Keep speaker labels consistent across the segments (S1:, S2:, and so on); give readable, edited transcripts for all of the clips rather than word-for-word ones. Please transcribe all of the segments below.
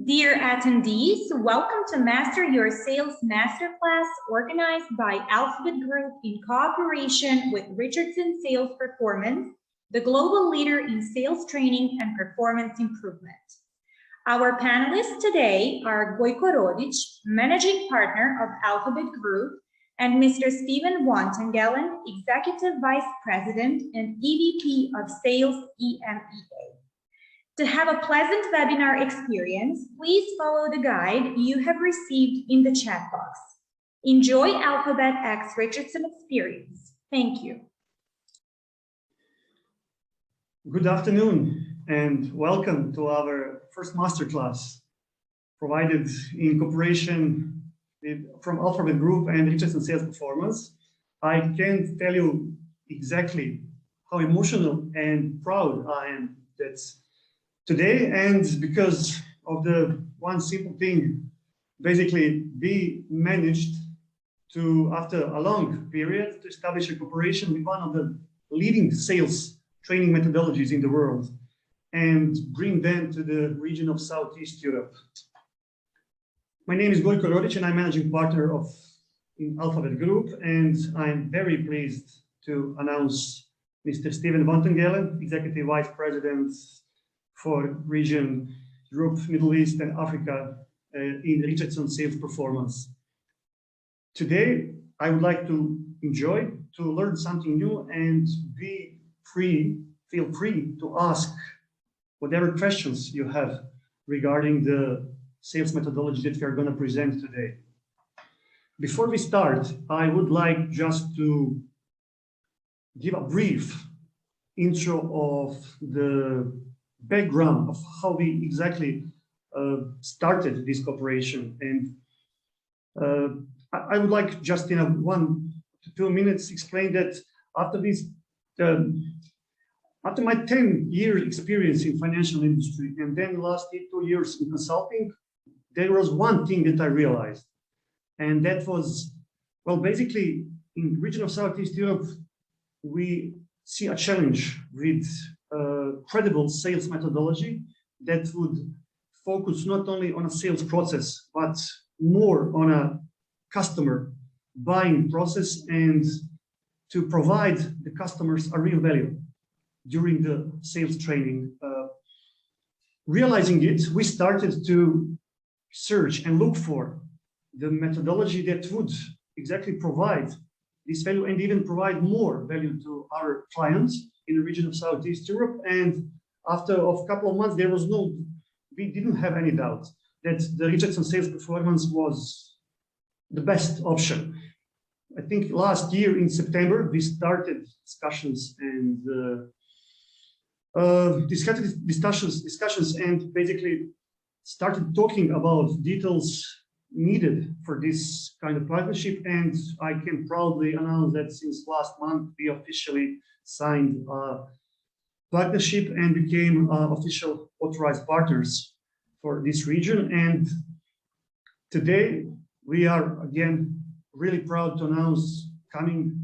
S1: Dear attendees, welcome to Master Your Sales Masterclass organized by Alphabet Group in cooperation with Richardson Sales Performance, the global leader in sales training and performance improvement. Our panelists today are Gojko Rodić, Managing Partner of Alphabet Group, and Mr. Steven Vantongelen, Executive Vice President and EVP of Sales EMEA. To have a pleasant webinar experience, please follow the guide you have received in the chat box. Enjoy Alphabet X Richardson experience. Thank you.
S2: Good afternoon and welcome to our first masterclass provided in cooperation from Alphabet Group and Richardson Sales Performance. I can't tell you exactly how emotional and proud I am that today, and because of the one simple thing, basically we managed to, after a long period, to establish a cooperation with one of the leading sales training methodologies in the world and bring them to the region of Southeast Europe. My name is Gojko Rodić and I'm managing partner of Alphabet Group, and I'm very pleased to announce Mr. Steven Vantongelen, Executive Vice President for region Europe, Middle East, and Africa in Richardson Sales Performance. Today, I would like to learn something new and feel free to ask whatever questions you have regarding the sales methodology that we are going to present today. Before we start, I would like just to give a brief intro of the background of how we exactly started this cooperation, and I would like just in 1 to 2 minutes explain that after my 10-year experience in financial industry and then last 2 years in consulting, there was one thing that I realized, and that was, well, basically in the region of Southeast Europe, we see a challenge with credible sales methodology that would focus not only on a sales process, but more on a customer buying process and to provide the customers a real value during the sales training. Realizing it, we started to search and look for the methodology that would exactly provide this value and even provide more value to our clients in the region of Southeast Europe. And after a couple of months, we didn't have any doubt that the Richardson Sales Performance was the best option. I think last year in September, we started discussions and discussions and basically started talking about details needed for this kind of partnership. And I can proudly announce that since last month, we officially signed a partnership and became official authorized partners for this region. And today we are again really proud to announce coming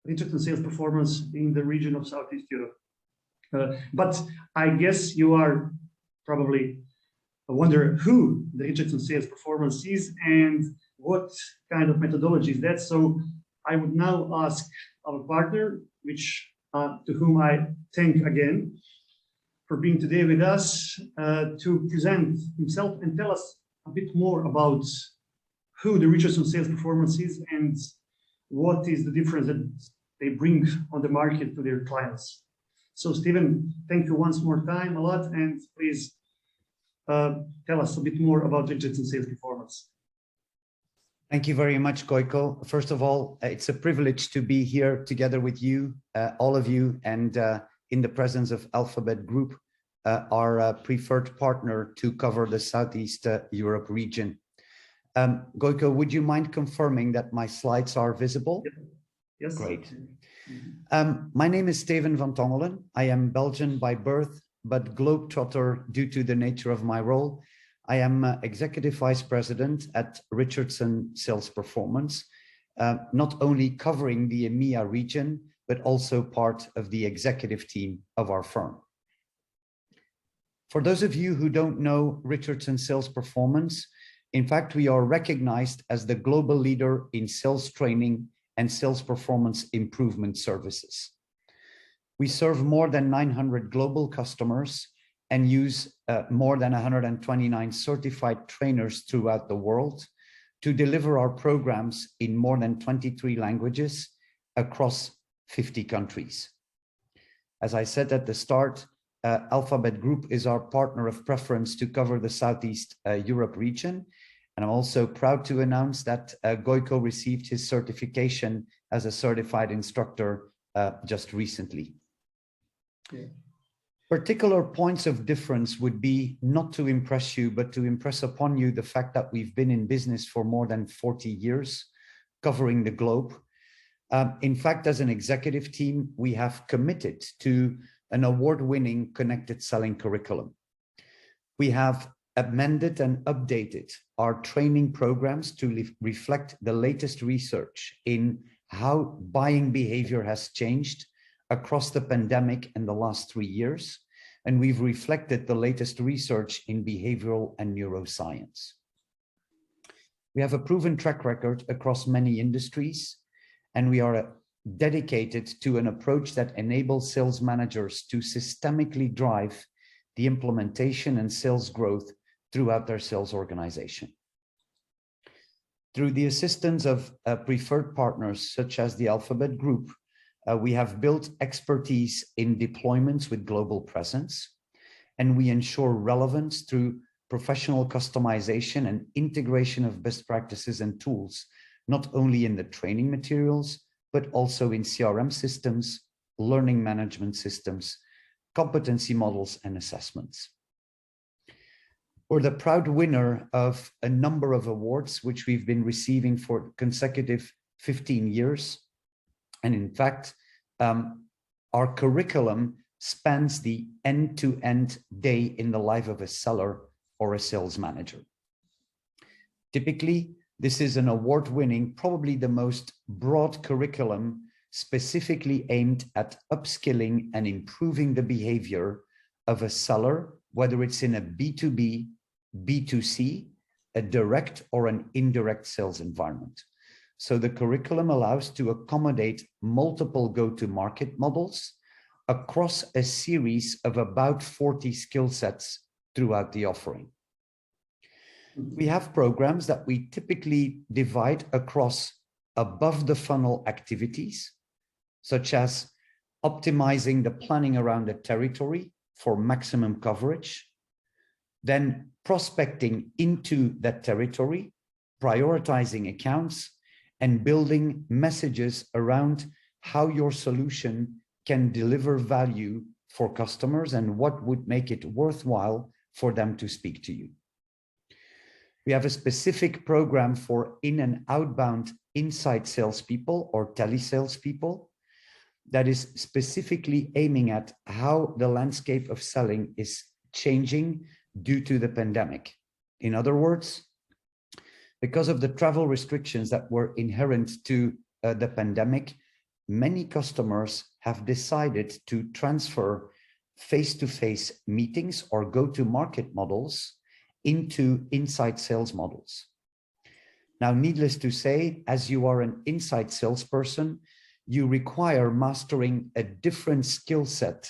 S2: Richardson Sales Performance in the region of Southeast Europe. But I guess you are probably wonder who the Richardson Sales Performance is and what kind of methodology is that. So I would now ask our partner, to whom I thank again for being today with us, to present himself and tell us a bit more about who the Richardson Sales Performance is and what is the difference that they bring on the market to their clients. So Steven, thank you once more time a lot, and please tell us a bit more about Richardson Sales Performance.
S3: Thank you very much, Gojko. First of all, it's a privilege to be here together with you, all of you, and in the presence of Alphabet Group, our preferred partner to cover the Southeast Europe region. Gojko, would you mind confirming that my slides are visible?
S2: Yes.
S3: Great. My name is Steven Vantongelen. I am Belgian by birth, but globetrotter due to the nature of my role. I am Executive Vice President at Richardson Sales Performance, not only covering the EMEA region, but also part of the executive team of our firm. For those of you who don't know Richardson Sales Performance, in fact, we are recognized as the global leader in sales training and sales performance improvement services. We serve more than 900 global customers and use more than 129 certified trainers throughout the world to deliver our programs in more than 23 languages across 50 countries. As I said at the start, Alphabet Group is our partner of preference to cover the Southeast Europe region. And I'm also proud to announce that Gojko received his certification as a certified instructor just recently. Yeah. Particular points of difference would be not to impress you, but to impress upon you the fact that we've been in business for more than 40 years, covering the globe. In fact, as an executive team, we have committed to an award-winning connected selling curriculum. We have amended and updated our training programs to reflect the latest research in how buying behavior has changed across the pandemic in the last 3 years. And we've reflected the latest research in behavioral and neuroscience. We have a proven track record across many industries, and we are dedicated to an approach that enables sales managers to systemically drive the implementation and sales growth throughout their sales organization. Through the assistance of preferred partners such as the Alphabet Group, we have built expertise in deployments with global presence, and we ensure relevance through professional customization and integration of best practices and tools, not only in the training materials, but also in CRM systems, learning management systems, competency models, and assessments. We're the proud winner of a number of awards, which we've been receiving for consecutive 15 years. And in fact, our curriculum spans the end-to-end day in the life of a seller or a sales manager. Typically, this is an award-winning, probably the most broad curriculum specifically aimed at upskilling and improving the behavior of a seller, whether it's in a B2B, B2C, a direct or an indirect sales environment. So the curriculum allows to accommodate multiple go-to-market models across a series of about 40 skill sets throughout the offering. We have programs that we typically divide across above the funnel activities, such as optimizing the planning around a territory for maximum coverage, then prospecting into that territory, prioritizing accounts, and building messages around how your solution can deliver value for customers and what would make it worthwhile for them to speak to you. We have a specific program for in and outbound inside salespeople or telesalespeople that is specifically aiming at how the landscape of selling is changing due to the pandemic. In other words, because of the travel restrictions that were inherent to the pandemic, many customers have decided to transfer face-to-face meetings or go-to-market models into inside sales models. Now, needless to say, as you are an inside salesperson, you require mastering a different skill set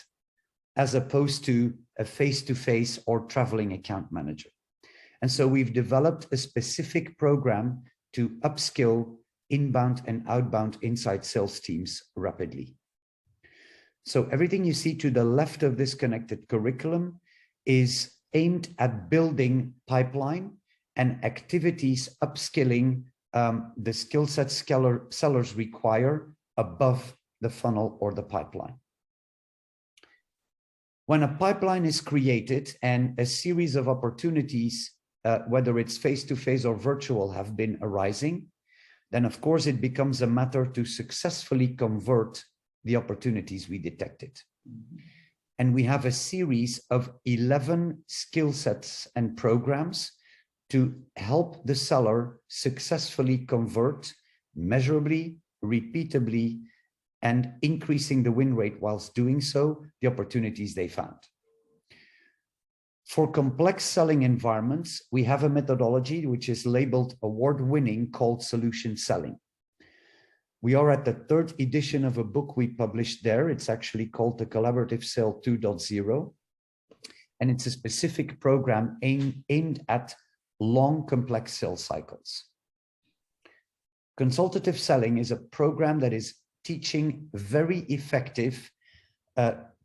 S3: as opposed to a face-to-face or traveling account manager. And so we've developed a specific program to upskill inbound and outbound inside sales teams rapidly. So everything you see to the left of this connected curriculum is aimed at building pipeline and activities upskilling the skill sets sellers require above the funnel or the pipeline. When a pipeline is created and a series of opportunities, whether it's face-to-face or virtual, have been arising, then of course it becomes a matter to successfully convert the opportunities we detected. And we have a series of 11 skill sets and programs to help the seller successfully convert measurably, repeatably, and increasing the win rate whilst doing so, the opportunities they found. For complex selling environments, we have a methodology which is labeled award-winning called solution selling. We are at the 3rd edition of a book we published there. It's actually called the Collaborative Sale 2.0. And it's a specific program aimed at long, complex sales cycles. Consultative selling is a program that is teaching very effective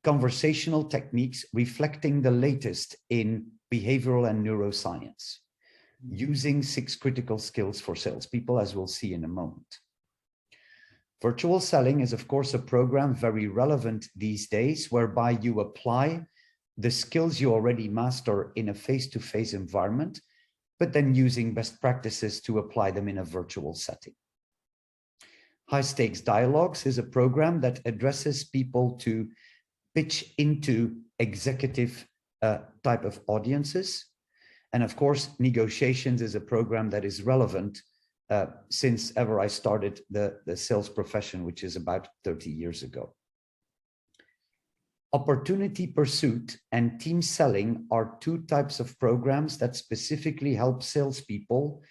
S3: conversational techniques reflecting the latest in behavioral and neuroscience, using 6 critical skills for salespeople, as we'll see in a moment. Virtual selling is, of course, a program very relevant these days, whereby you apply the skills you already master in a face-to-face environment, but then using best practices to apply them in a virtual setting. High Stakes Dialogues is a program that addresses people to pitch into executive type of audiences. And of course, Negotiations is a program that is relevant since ever I started the sales profession, which is about 30 years ago. Opportunity Pursuit and Team Selling are 2 types of programs that specifically help salespeople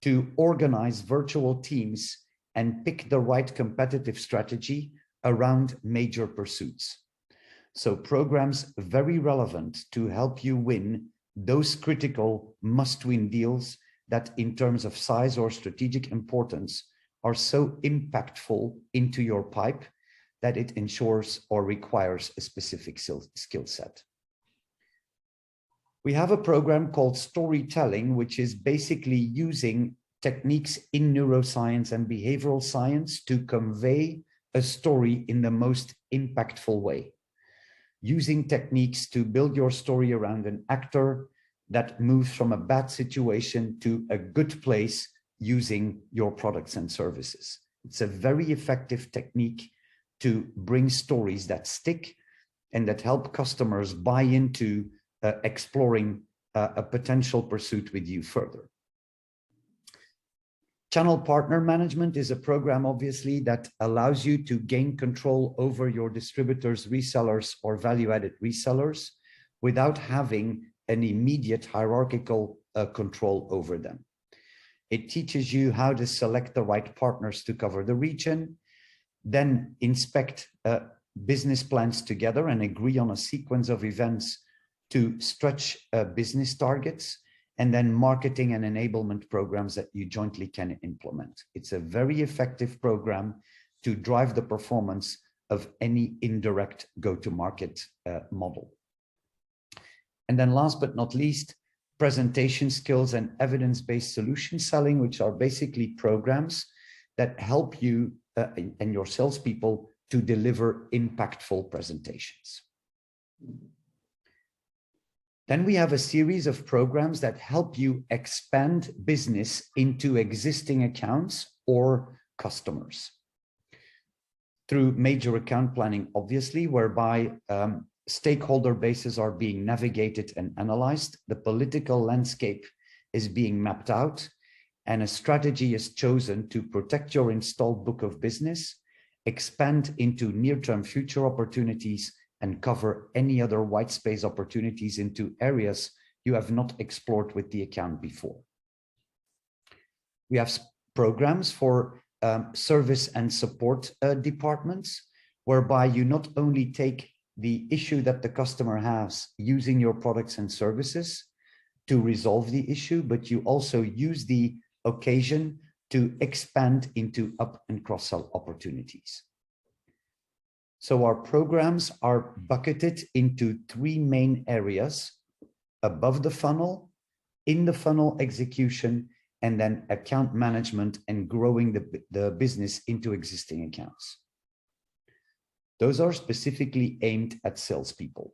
S3: to organize virtual teams and pick the right competitive strategy around major pursuits. So programs very relevant to help you win those critical must-win deals that in terms of size or strategic importance are so impactful into your pipe that it ensures or requires a specific skill set. We have a program called Storytelling, which is basically using techniques in neuroscience and behavioral science to convey a story in the most impactful way. Using techniques to build your story around an actor that moves from a bad situation to a good place using your products and services. It's a very effective technique to bring stories that stick and that help customers buy into exploring a potential pursuit with you further. Channel Partner Management is a program, obviously, that allows you to gain control over your distributors, resellers, or value-added resellers without having an immediate hierarchical control over them. It teaches you how to select the right partners to cover the region, then inspect business plans together and agree on a sequence of events to stretch business targets, and then marketing and enablement programs that you jointly can implement. It's a very effective program to drive the performance of any indirect go-to-market model. And then last but not least, presentation skills and evidence-based solution selling, which are basically programs that help you and your salespeople to deliver impactful presentations. Then we have a series of programs that help you expand business into existing accounts or customers. Through major account planning, obviously, whereby stakeholder bases are being navigated and analyzed, the political landscape is being mapped out, and a strategy is chosen to protect your installed book of business, expand into near-term future opportunities, and cover any other white space opportunities into areas you have not explored with the account before. We have programs for service and support departments, whereby you not only take the issue that the customer has using your products and services to resolve the issue, but you also use the occasion to expand into up and cross-sell opportunities. So our programs are bucketed into 3 main areas: above the funnel, in the funnel execution, and then account management and growing the business into existing accounts. Those are specifically aimed at salespeople.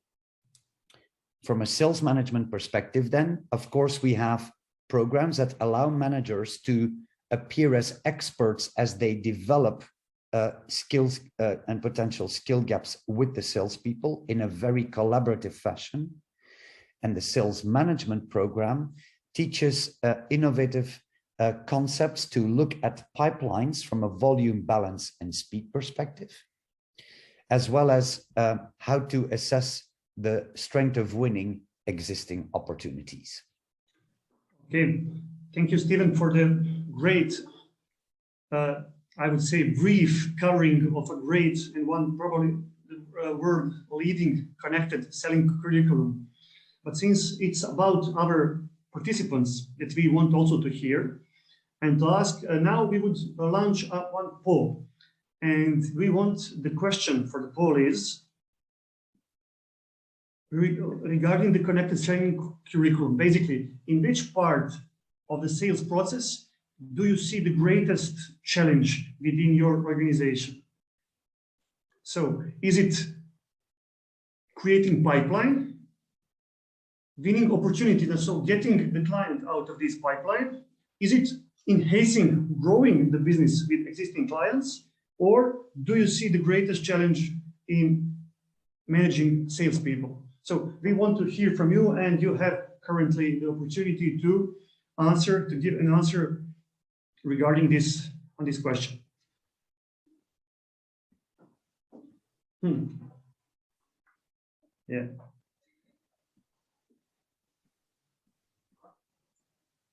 S3: From a sales management perspective, then, of course, we have programs that allow managers to appear as experts as they develop skills and potential skill gaps with the salespeople in a very collaborative fashion. And the sales management program teaches innovative concepts to look at pipelines from a volume, balance, and speed perspective, as well as how to assess the strength of winning existing opportunities.
S2: Okay, thank you, Steven, for the great, I would say, brief covering of a great and one probably world leading connected selling curriculum. But since it's about our participants that we want also to hear and to ask, now we would launch one poll. And we want the question for the poll is, regarding the connected selling curriculum, basically, in which part of the sales process do you see the greatest challenge within your organization? So is it creating pipeline, winning opportunities, so getting the client out of this pipeline? Is it enhancing, growing the business with existing clients? Or do you see the greatest challenge in managing salespeople? So we want to hear from you, and you have currently the opportunity to answer, to give an answer regarding this, on this question. Yeah.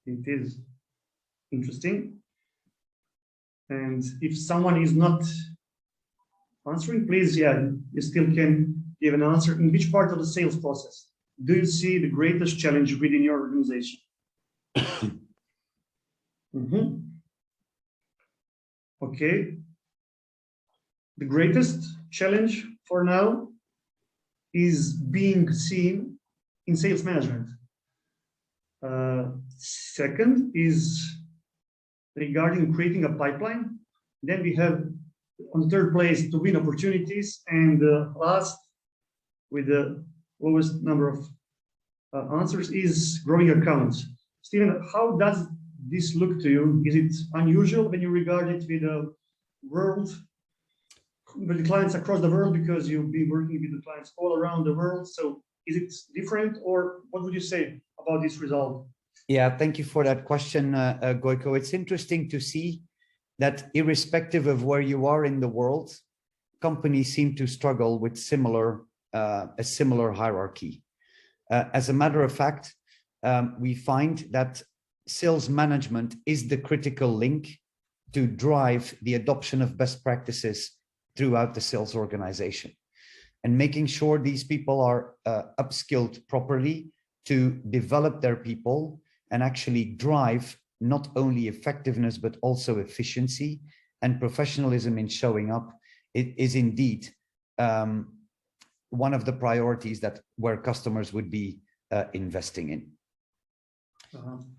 S2: It is interesting. And if someone is not answering, please, yeah, you still can give an answer. In which part of the sales process do you see the greatest challenge within your organization? Okay. The greatest challenge for now is being seen in sales management. Second is regarding creating a pipeline. Then we have on the third place to win opportunities, and last with the lowest number of answers is growing accounts. Steven, how does this look to you? Is it unusual when you regard it with the world, with the clients across the world, because you've been working with the clients all around the world? So is it different, or what would you say about this result?
S3: Yeah, thank you for that question, Gojko. It's interesting to see that irrespective of where you are in the world, companies seem to struggle with a similar hierarchy. As a matter of fact, we find that sales management is the critical link to drive the adoption of best practices throughout the sales organization, and making sure these people are upskilled properly to develop their people and actually drive not only effectiveness, but also efficiency and professionalism in showing up. It is indeed one of the priorities that where customers would be investing in.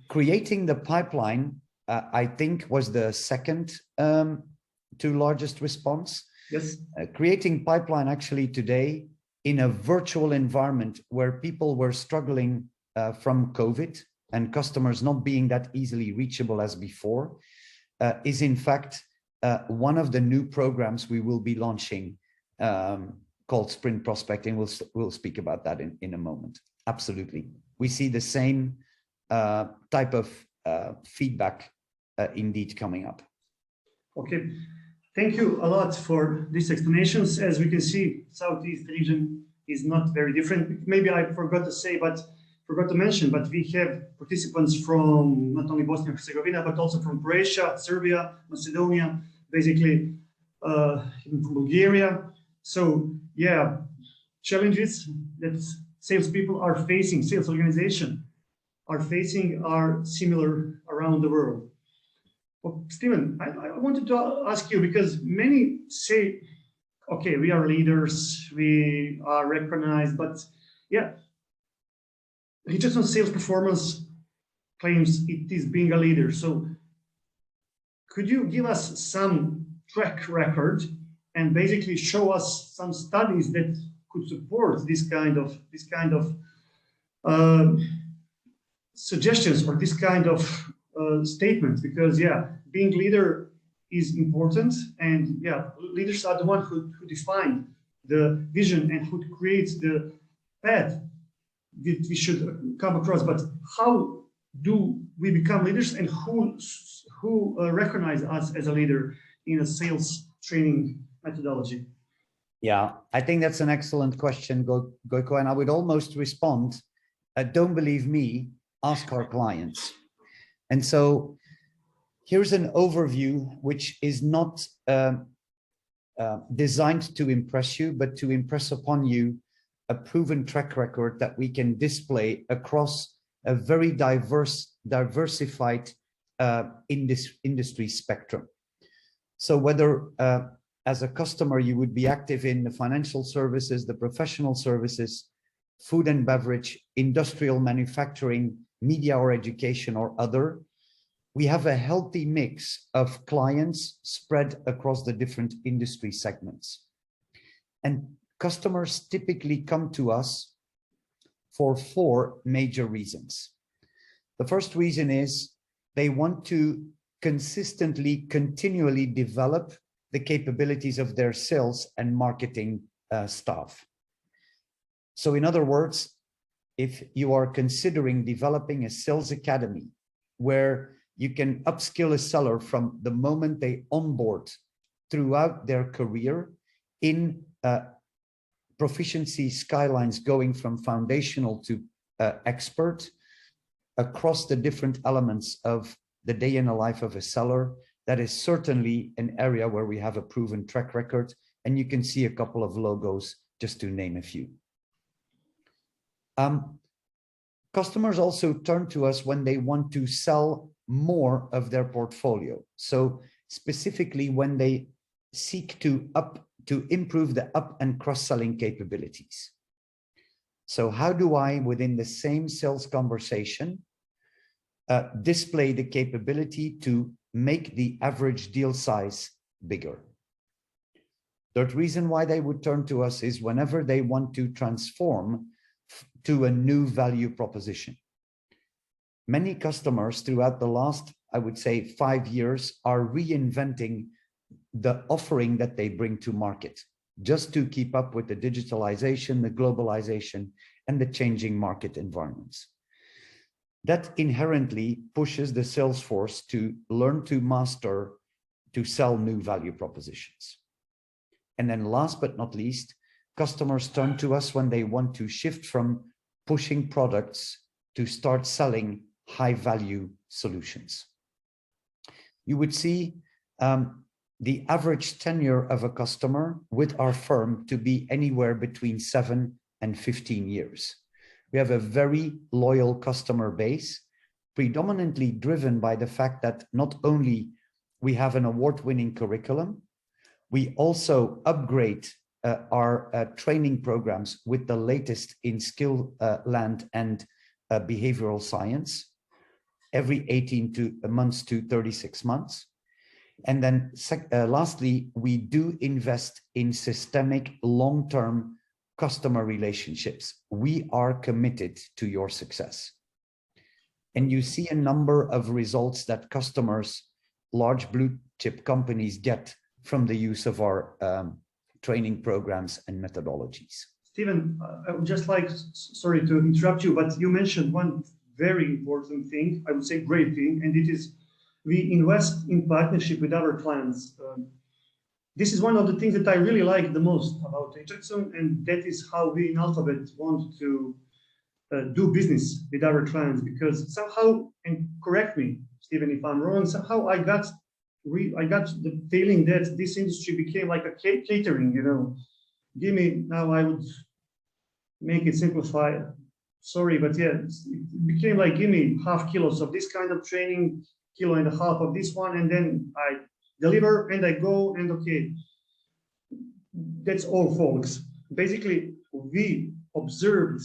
S3: Creating the pipeline, I think, was the second to largest response.
S2: Yes.
S3: Creating pipeline actually today in a virtual environment where people were struggling from COVID and customers not being that easily reachable as before, is in fact one of the new programs we will be launching called Sprint Prospecting. We'll speak about that in a moment. Absolutely. We see the same type of feedback indeed coming up.
S2: Okay. Thank you a lot for these explanations. As we can see, Southeast region is not very different. Maybe I forgot to mention, but we have participants from not only Bosnia and Herzegovina, but also from Croatia, Serbia, Macedonia, basically even from Bulgaria. So yeah, challenges that salespeople are facing, sales organization are facing, are similar around the world. Well, Steven, I wanted to ask you, because many say, okay, we are leaders, we are recognized, but yeah, Richardson Sales Performance claims it is being a leader. So could you give us some track record and basically show us some studies that could support this kind of suggestions or this kind of statements? Because yeah, being leader is important, and yeah, leaders are the ones who define the vision and who creates the path that we should come across. But how do we become leaders, and who recognize us as a leader in a sales training methodology?
S3: Yeah, I think that's an excellent question, Gojko, and I would almost respond don't believe me, ask our clients. And so here's an overview, which is not designed to impress you, but to impress upon you a proven track record that we can display across a very diversified industry spectrum. So whether as a customer, you would be active in the financial services, the professional services, food and beverage, industrial manufacturing, media or education or other, we have a healthy mix of clients spread across the different industry segments. And customers typically come to us for 4 major reasons. The first reason is they want to consistently, continually develop the capabilities of their sales and marketing staff. So in other words, if you are considering developing a sales academy where you can upskill a seller from the moment they onboard throughout their career in proficiency skylines going from foundational to expert across the different elements of the day in the life of a seller, that is certainly an area where we have a proven track record. And you can see a couple of logos just to name a few. Customers also turn to us when they want to sell more of their portfolio. So specifically when they seek to improve the up and cross-selling capabilities. So how do I, within the same sales conversation, display the capability to make the average deal size bigger? Third reason why they would turn to us is whenever they want to transform to a new value proposition. Many customers throughout the last, I would say, 5 years are reinventing the offering that they bring to market just to keep up with the digitalization, the globalization, and the changing market environments. That inherently pushes the sales force to learn to master, to sell new value propositions. And then last but not least, customers turn to us when they want to shift from pushing products to start selling high value solutions. You would see the average tenure of a customer with our firm to be anywhere between 7 and 15 years. We have a very loyal customer base, predominantly driven by the fact that not only we have an award-winning curriculum, we also upgrade our training programs with the latest in skill land and behavioral science every 18 months to 36 months. And then lastly, we do invest in systemic long-term customer relationships. We are committed to your success. And you see a number of results that customers, large blue chip companies, get from the use of our training programs and methodologies.
S2: Steven, I would just like, sorry to interrupt you, but you mentioned one very important thing, I would say great thing, and it is we invest in partnership with our clients. This is one of the things that I really like the most about Richardson, and that is how we in Alphabet want to do business with our clients, because somehow, and correct me, Steven, if I'm wrong, somehow I got the feeling that this industry became like a catering, you know. Give me, now I would make it simplify. Sorry, but yeah, it became like, give me half kilos of this kind of training, kilo and a half of this one, and then I deliver and I go and okay. That's all, folks. Basically, we observed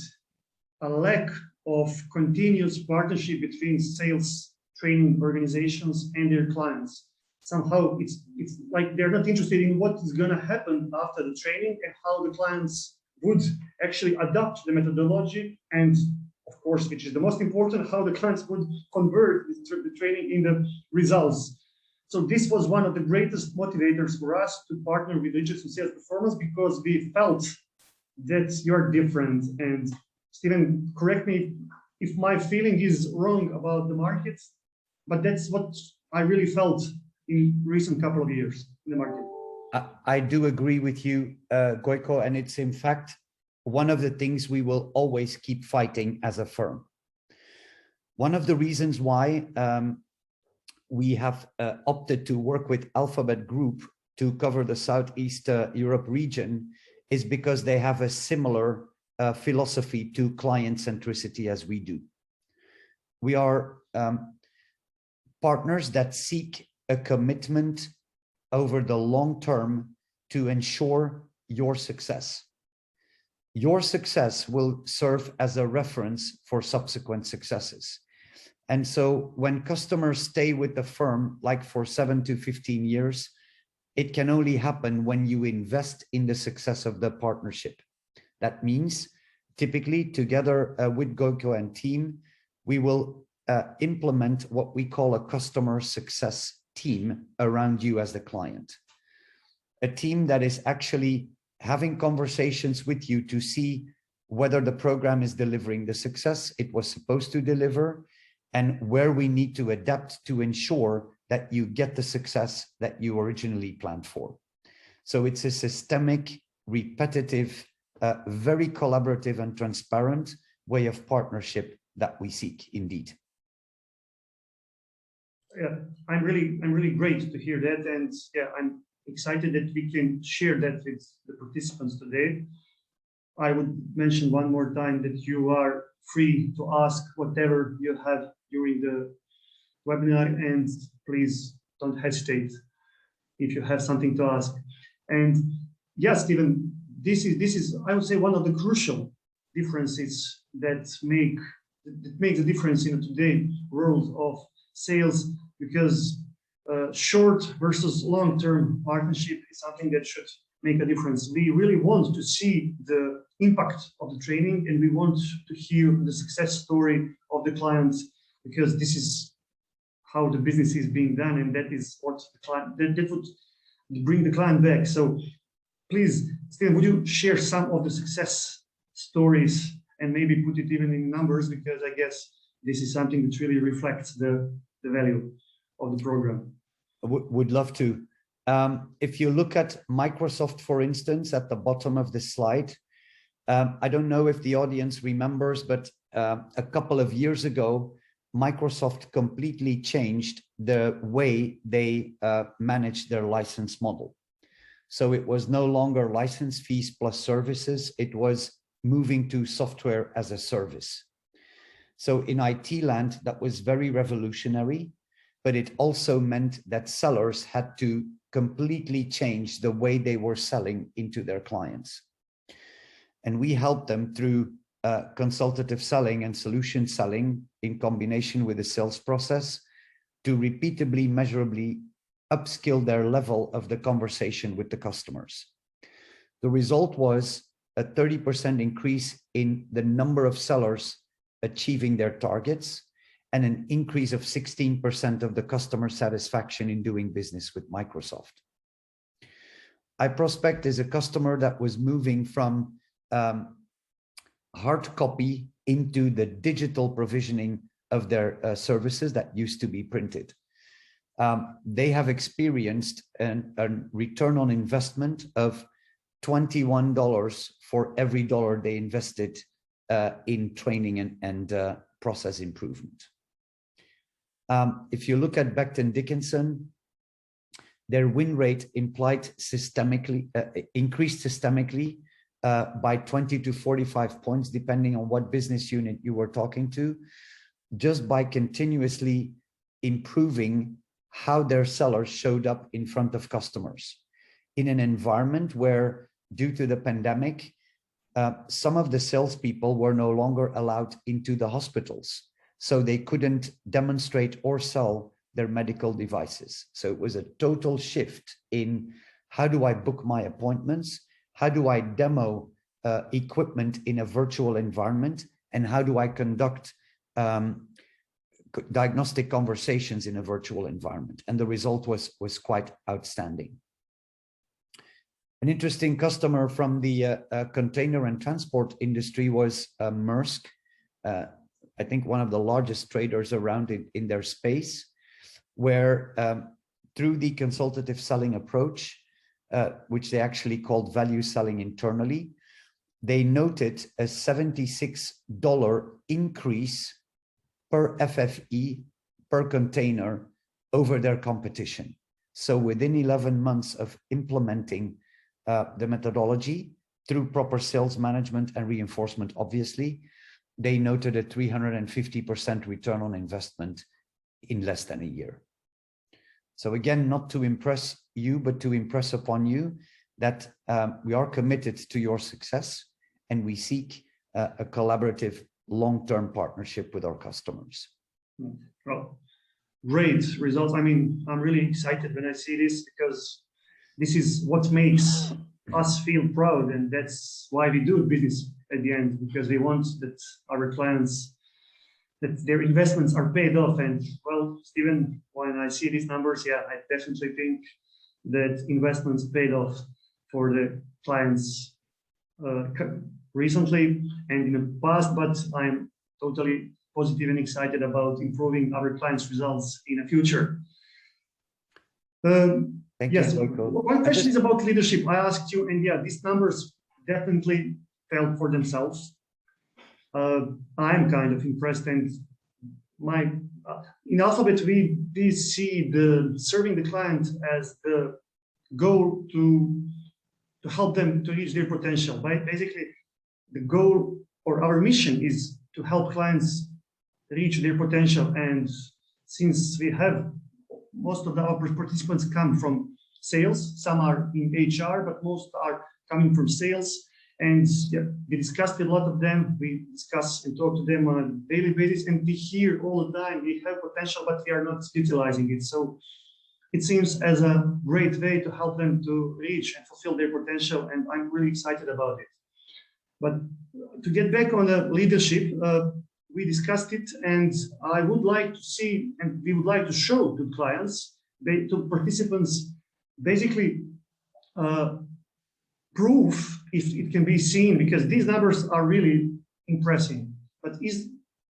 S2: a lack of continuous partnership between sales training organizations and their clients. Somehow it's like they're not interested in what is going to happen after the training and how the clients would actually adopt the methodology, and of course, which is the most important, how the clients would convert the training in the results. So this was one of the greatest motivators for us to partner with Richardson Sales Performance, because we felt that you're different. And Steven, correct me if my feeling is wrong about the market, but that's what I really felt in recent couple of years in the market.
S3: I do agree with you, Gojko, and it's in fact one of the things we will always keep fighting as a firm. One of the reasons why we have opted to work with Alphabet Group to cover the Southeast Europe region is because they have a similar philosophy to client centricity as we do. We are partners that seek a commitment over the long term to ensure your success. Your success will serve as a reference for subsequent successes. And so when customers stay with the firm, like for 7 to 15 years, it can only happen when you invest in the success of the partnership. That means typically together with Gojko and team, we will implement what we call a customer success team around you as the client. A team that is actually having conversations with you to see whether the program is delivering the success it was supposed to deliver and where we need to adapt to ensure that you get the success that you originally planned for. So it's a systemic, repetitive, very collaborative and transparent way of partnership that we seek indeed.
S2: Yeah, I'm really great to hear that, and yeah, I'm excited that we can share that with the participants today. I would mention one more time that you are free to ask whatever you have during the webinar, and please don't hesitate if you have something to ask. And yes, Steven, this is I would say one of the crucial differences that makes a difference in today's world of sales, because short versus long-term partnership is something that should make a difference. We really want to see the impact of the training, and we want to hear the success story of the clients, because this is how the business is being done, and that is what the client, that would bring the client back. So please, Steven, would you share some of the success stories and maybe put it even in numbers, because I guess this is something that really reflects the value of the program.
S3: Would love to. If you look at Microsoft, for instance, at the bottom of this slide, I don't know if the audience remembers, but a couple of years ago, Microsoft completely changed the way they managed their license model. So it was no longer license fees plus services, it was moving to software as a service. So in IT land, that was very revolutionary, but it also meant that sellers had to completely change the way they were selling into their clients. And we helped them through consultative selling and solution selling in combination with the sales process to repeatably, measurably upskill their level of the conversation with the customers. The result was a 30% increase in the number of sellers achieving their targets and an increase of 16% of the customer satisfaction in doing business with Microsoft. iProspect is a customer that was moving from hard copy into the digital provisioning of their services that used to be printed. They have experienced a return on investment of $21 for every dollar they invested in training and process improvement. If you look at Becton Dickinson, their win rate increased systemically by 20 to 45 points, depending on what business unit you were talking to, just by continuously improving how their sellers showed up in front of customers in an environment where, due to the pandemic, some of the salespeople were no longer allowed into the hospitals, so they couldn't demonstrate or sell their medical devices. So it was a total shift in how do I book my appointments, how do I demo equipment in a virtual environment, and how do I conduct diagnostic conversations in a virtual environment. And the result was quite outstanding. An interesting customer from the container and transport industry was Maersk, I think one of the largest traders around in their space, where through the consultative selling approach, which they actually called value selling internally, they noted a $76 increase per FFE per container over their competition. So within 11 months of implementing the methodology through proper sales management and reinforcement, obviously, they noted a 350% return on investment in less than a year. So again, not to impress you, but to impress upon you that we are committed to your success, and we seek a collaborative long-term partnership with our customers.
S2: Well, great results. I mean, I'm really excited when I see this, because this is what makes us feel proud, and that's why we do business at the end, because we want that our clients, that their investments are paid off. And well, Steven, when I see these numbers, yeah, I definitely think that investments paid off for the clients recently and in the past, but I'm totally positive and excited about improving our clients' results in the future. Yes, one question is about leadership. I asked you, and yeah, these numbers definitely fell for themselves. I'm kind of impressed, and in Alphabet we see serving the client as the goal to help them to reach their potential. Basically, the goal or our mission is to help clients reach their potential. And since we have most of our participants come from sales, some are in HR, but most are coming from sales. And yeah, we discussed a lot of them. We discuss and talk to them on a daily basis, and we hear all the time we have potential, but we are not utilizing it. So it seems as a great way to help them to reach and fulfill their potential, and I'm really excited about it. But to get back on the leadership, we discussed it, and I would like to see, and we would like to show to clients, to participants, basically proof, if it can be seen, because these numbers are really impressive. But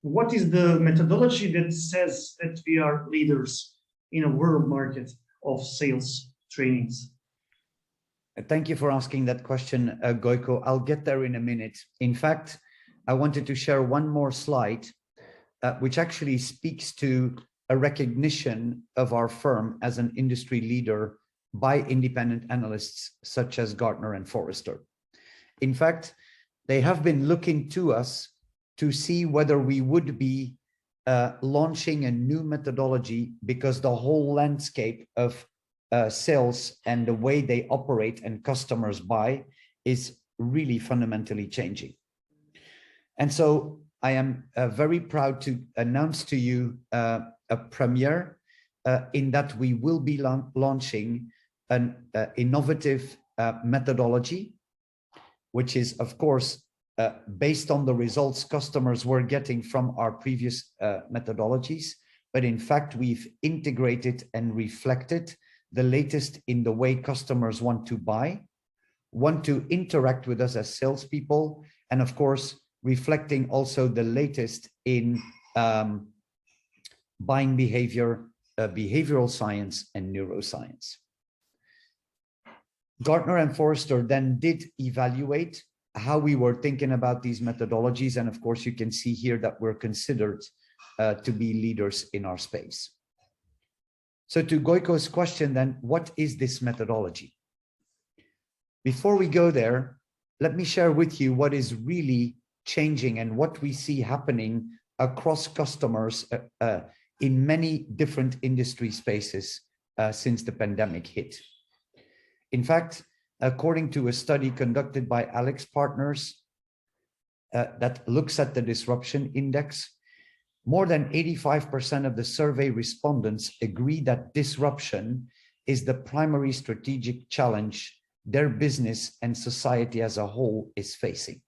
S2: what is the methodology that says that we are leaders in a world market of sales trainings?
S3: Thank you for asking that question, Gojko. I'll get there in a minute. In fact, I wanted to share one more slide, which actually speaks to a recognition of our firm as an industry leader by independent analysts such as Gartner and Forrester. In fact, they have been looking to us to see whether we would be launching a new methodology, because the whole landscape of sales and the way they operate and customers buy is really fundamentally changing. And so I am very proud to announce to you a premiere in that we will be launching an innovative methodology, which is, of course, based on the results customers were getting from our previous methodologies. But in fact, we've integrated and reflected the latest in the way customers want to buy, want to interact with us as salespeople, and of course, reflecting also the latest in buying behavior, behavioral science, and neuroscience. Gartner and Forrester then did evaluate how we were thinking about these methodologies. And of course, you can see here that we're considered to be leaders in our space. So to Gojko's question then, what is this methodology? Before we go there, let me share with you what is really changing and what we see happening across customers in many different industry spaces since the pandemic hit. In fact, according to a study conducted by Alex Partners that looks at the disruption index, more than 85% of the survey respondents agree that disruption is the primary strategic challenge their business and society as a whole is facing.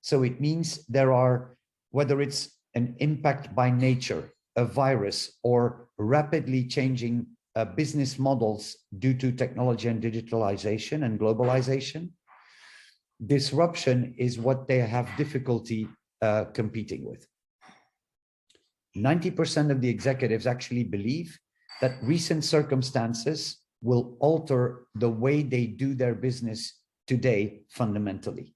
S3: So it means there are, whether it's an impact by nature, a virus, or rapidly changing business models due to technology and digitalization and globalization, disruption is what they have difficulty competing with. 90% of the executives actually believe that recent circumstances will alter the way they do their business today fundamentally.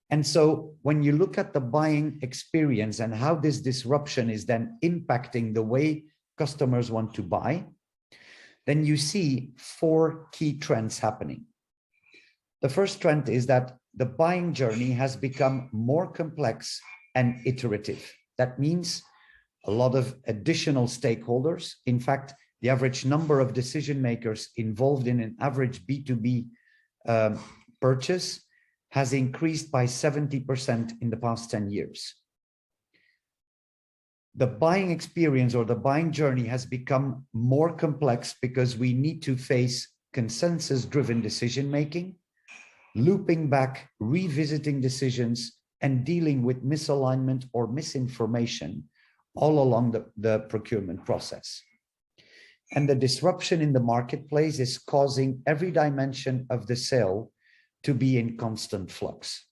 S3: And so when you look at the buying experience and how this disruption is then impacting the way customers want to buy, then you see 4 key trends happening. The first trend is that the buying journey has become more complex and iterative. That means a lot of additional stakeholders. In fact, the average number of decision makers involved in an average B2B purchase has increased by 70% in the past 10 years. The buying experience or the buying journey has become more complex because we need to face consensus-driven decision-making, looping back, revisiting decisions, and dealing with misalignment or misinformation all along the procurement process. And the disruption in the marketplace is causing every dimension of the sale to be in constant flux.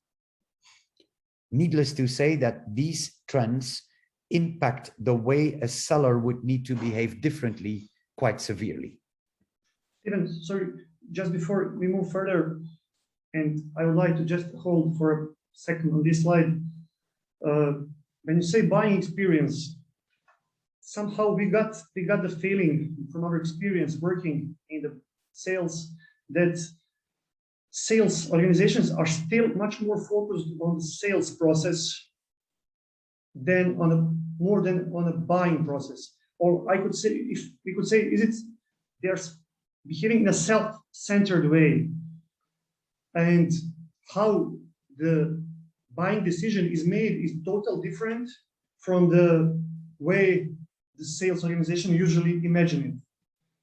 S3: Needless to say that these trends impact the way a seller would need to behave differently quite severely.
S2: Steven, sorry, just before we move further, and I would like to just hold for a second on this slide. When you say buying experience, somehow we got the feeling from our experience working in the sales that sales organizations are still much more focused on the sales process than more than on a buying process. Or I could say, if we could say, they're behaving in a self-centered way, and how the buying decision is made is totally different from the way the sales organization usually imagine it.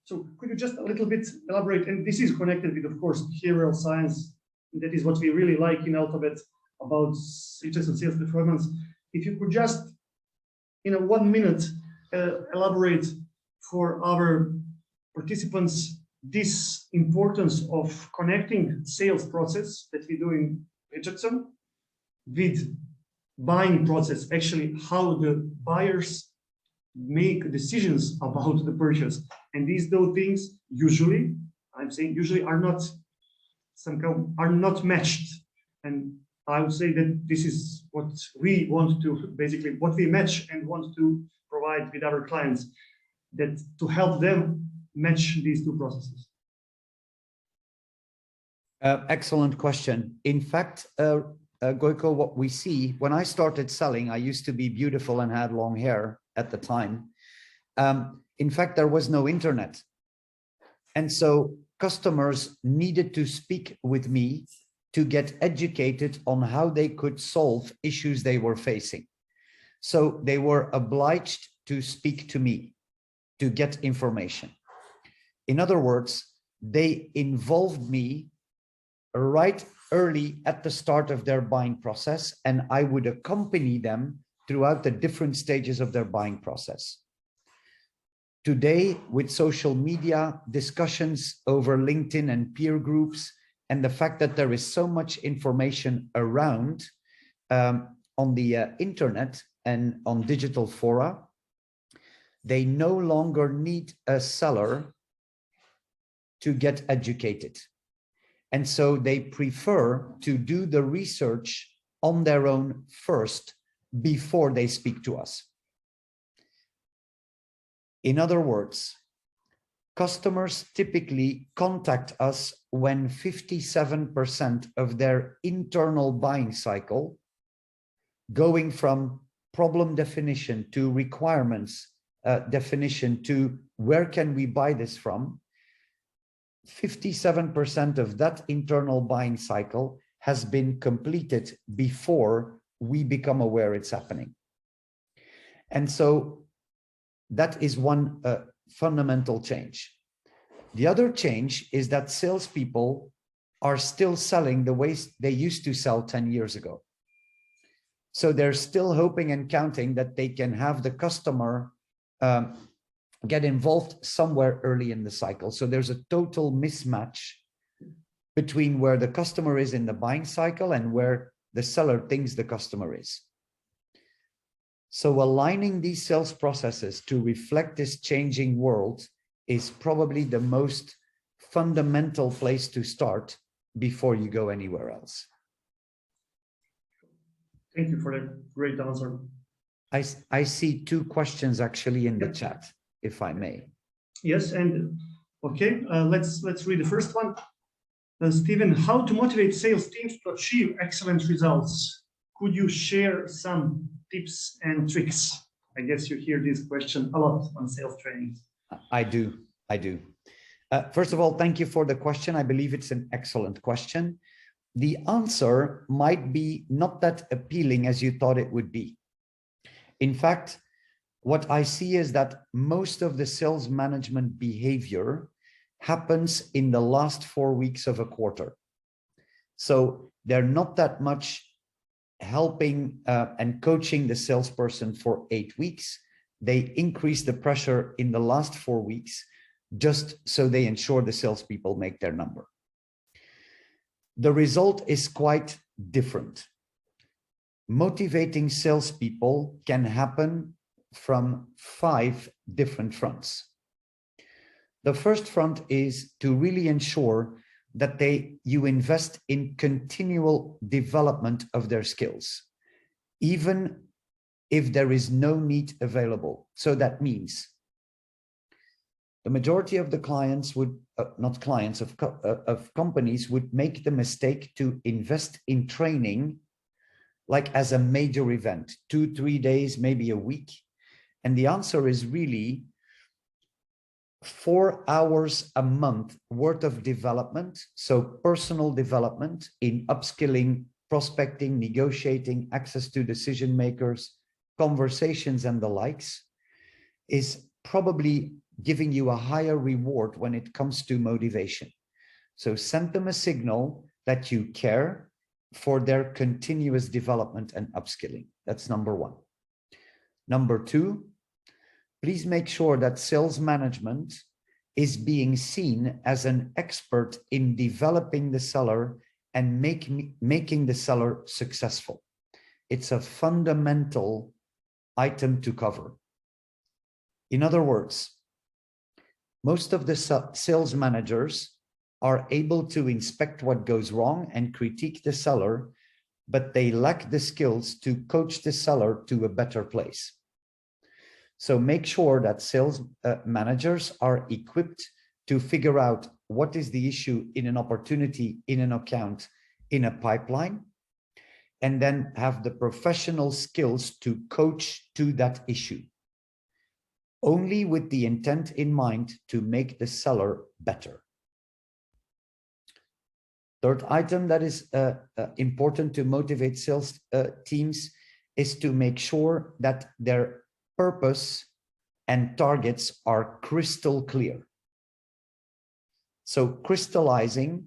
S2: So could you just a little bit elaborate? And this is connected with, of course, behavioral science. That is what we really like in Alphabet about Richardson Sales Performance. If you could just, in a 1 minute, elaborate for our participants this importance of connecting sales process that we do in Richardson with buying process, actually how the buyers make decisions about the purchase. And these two things usually, I'm saying usually, are not matched. And I would say that this is what we want to, basically what we match and want to provide with our clients, that to help them match these two processes.
S3: Excellent question. In fact, Gojko, what we see, when I started selling, I used to be beautiful and had long hair at the time. In fact, there was no internet. And so customers needed to speak with me to get educated on how they could solve issues they were facing. So they were obliged to speak to me to get information. In other words, they involved me right early at the start of their buying process, and I would accompany them throughout the different stages of their buying process. Today, with social media, discussions over LinkedIn and peer groups, and the fact that there is so much information around on the internet and on digital fora, they no longer need a seller to get educated. And so they prefer to do the research on their own first before they speak to us. In other words, customers typically contact us when 57% of their internal buying cycle, going from problem definition to requirements definition to where can we buy this from, 57% of that internal buying cycle has been completed before we become aware it's happening. And so that is one fundamental change. The other change is that salespeople are still selling the way they used to sell 10 years ago. So they're still hoping and counting that they can have the customer get involved somewhere early in the cycle. So there's a total mismatch between where the customer is in the buying cycle and where the seller thinks the customer is. So aligning these sales processes to reflect this changing world is probably the most fundamental place to start before you go anywhere else.
S2: Thank you for that great answer.
S3: I see two questions actually in the chat, if I may.
S2: Yes, and okay, let's read the first one. Steven, how to motivate sales teams to achieve excellent results? Could you share some tips and tricks? I guess you hear this question a lot on sales trainings.
S3: I do. First of all, thank you for the question. I believe it's an excellent question. The answer might be not that appealing as you thought it would be. In fact, what I see is that most of the sales management behavior happens in the last 4 weeks of a quarter. So they're not that much helping and coaching the salesperson for 8 weeks. They increase the pressure in the last 4 weeks just so they ensure the salespeople make their number. The result is quite different. Motivating salespeople can happen from 5 different fronts. The first front is to really ensure that you invest in continual development of their skills, even if there is no need available. So that means the majority of the clients would, not clients of companies would make the mistake to invest in training like as a major event, 2-3 days, maybe a week. And the answer is really 4 hours a month worth of development. So personal development in upskilling, prospecting, negotiating, access to decision makers, conversations and the likes is probably giving you a higher reward when it comes to motivation. So send them a signal that you care for their continuous development and upskilling. That's number one. Number two, please make sure that sales management is being seen as an expert in developing the seller and making the seller successful. It's a fundamental item to cover. In other words, most of the sales managers are able to inspect what goes wrong and critique the seller, but they lack the skills to coach the seller to a better place. So make sure that sales managers are equipped to figure out what is the issue in an opportunity, in an account, in a pipeline, and then have the professional skills to coach to that issue, only with the intent in mind to make the seller better. Third item that is important to motivate sales teams is to make sure that their purpose and targets are crystal clear. So crystallizing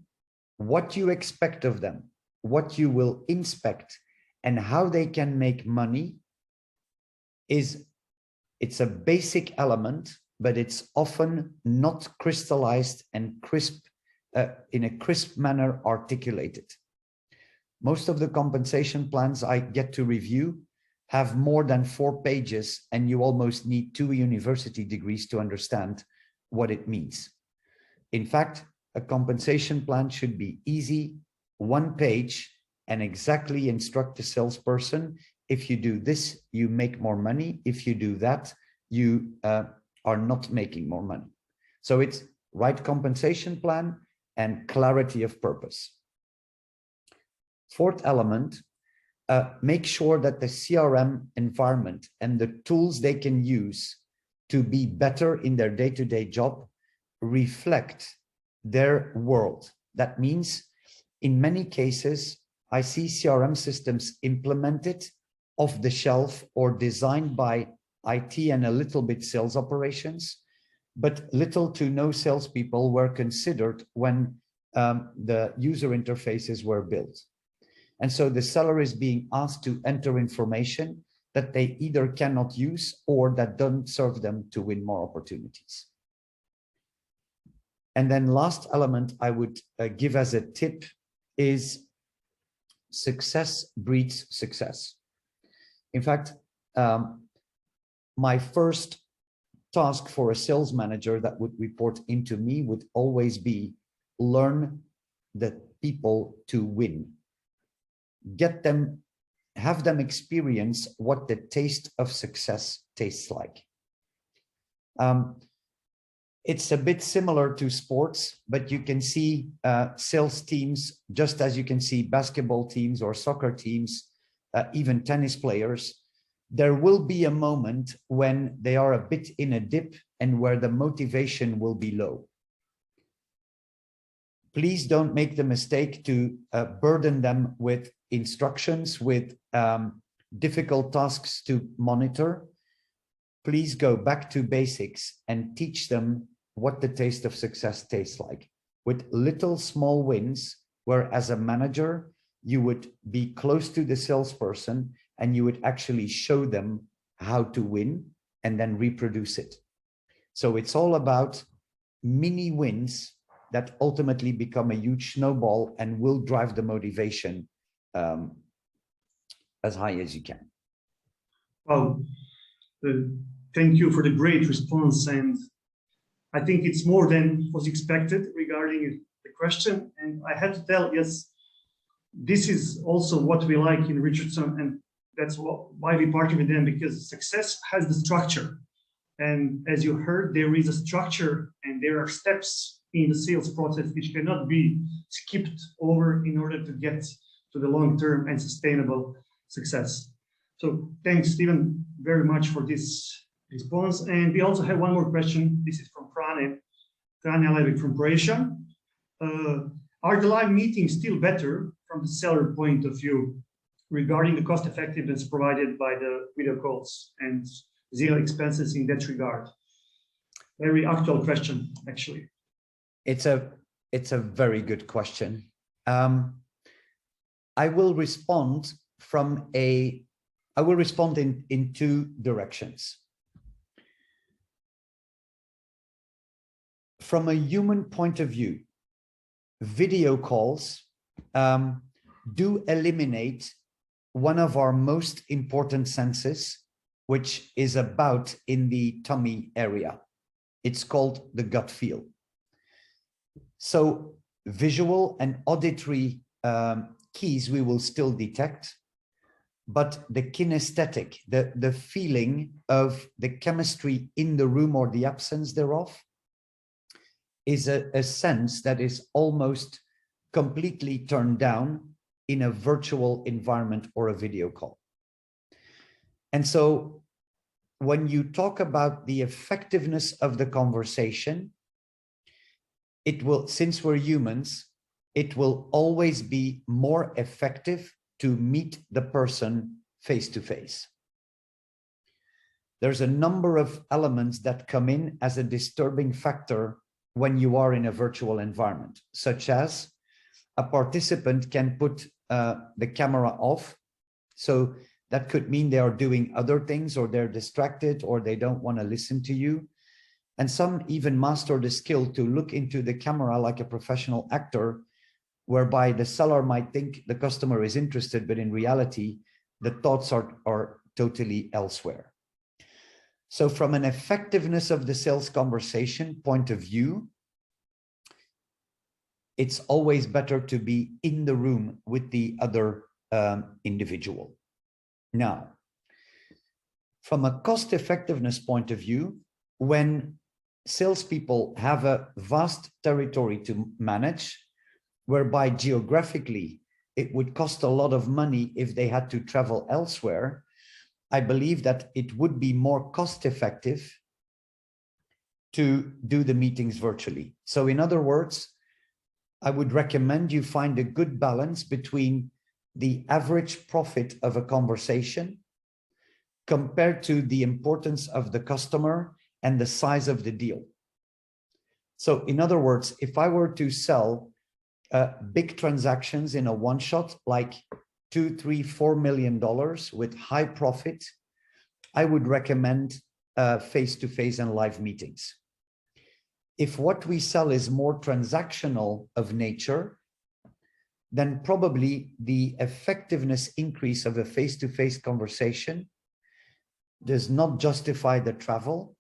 S3: what you expect of them, what you will inspect, and how they can make money it's a basic element, but it's often not crystallized and crisp in a crisp manner articulated. Most of the compensation plans I get to review have more than 4 pages, and you almost need 2 university degrees to understand what it means. In fact, a compensation plan should be easy, 1 page, and exactly instruct the salesperson. If you do this, you make more money. If you do that, you are not making more money. So it's right compensation plan and clarity of purpose. Fourth element, make sure that the CRM environment and the tools they can use to be better in their day-to-day job reflect their world. That means in many cases, I see CRM systems implemented off the shelf or designed by IT and a little bit sales operations, but little to no salespeople were considered when the user interfaces were built. And so the seller is being asked to enter information that they either cannot use or that doesn't serve them to win more opportunities. And then last element I would give as a tip is success breeds success. In fact, my first task for a sales manager that would report into me would always be learn the people to win. Get them have them experience what the taste of success tastes like. It's a bit similar to sports, but you can see sales teams, just as you can see basketball teams or soccer teams, even tennis players. There will be a moment when they are a bit in a dip and where the motivation will be low. Please don't make the mistake to burden them with instructions, with difficult tasks to monitor. Please go back to basics and teach them what the taste of success tastes like, with little small wins, where as a manager, you would be close to the salesperson and you would actually show them how to win and then reproduce it. So it's all about mini wins that ultimately become a huge snowball and will drive the motivation as high as you can.
S2: Well, thank you for the great response. And I think it's more than was expected regarding the question. And I had to tell, yes, this is also what we like in Richardson. And that's why we partner with them, because success has the structure. And as you heard, there is a structure and there are steps in the sales process which cannot be skipped over in order to get to the long-term and sustainable success. So thanks, Steven, very much for this response. And we also have one more question. This is from Frane Alevik from Croatia. Are the live meetings still better from the seller point of view regarding the cost effectiveness provided by the video calls and zero expenses in that regard? Very actual question, actually.
S3: It's a very good question. I will respond in two directions. From a human point of view, video calls do eliminate one of our most important senses, which is about in the tummy area. It's called the gut feel. So visual and auditory keys we will still detect, but the kinesthetic, the feeling of the chemistry in the room or the absence thereof, is a sense that is almost completely turned down in a virtual environment or a video call. And so when you talk about the effectiveness of the conversation, it will, since we're humans, it will always be more effective to meet the person face to face. There's a number of elements that come in as a disturbing factor when you are in a virtual environment, such as a participant can put the camera off. So that could mean they are doing other things, or they're distracted, or they don't want to listen to you. And some even master the skill to look into the camera like a professional actor, whereby the seller might think the customer is interested, but in reality, the thoughts are totally elsewhere. So from an effectiveness of the sales conversation point of view, it's always better to be in the room with the other individual. Now, from a cost effectiveness point of view, when salespeople have a vast territory to manage, whereby geographically it would cost a lot of money if they had to travel elsewhere, I believe that it would be more cost effective to do the meetings virtually. So in other words, I would recommend you find a good balance between the average profit of a conversation compared to the importance of the customer and the size of the deal. So in other words, if I were to sell big transactions in a one shot, like $2, $3, $4 million with high profit, I would recommend face-to-face and live meetings. If what we sell is more transactional of nature, then probably the effectiveness increase of a face-to-face conversation does not justify the travel.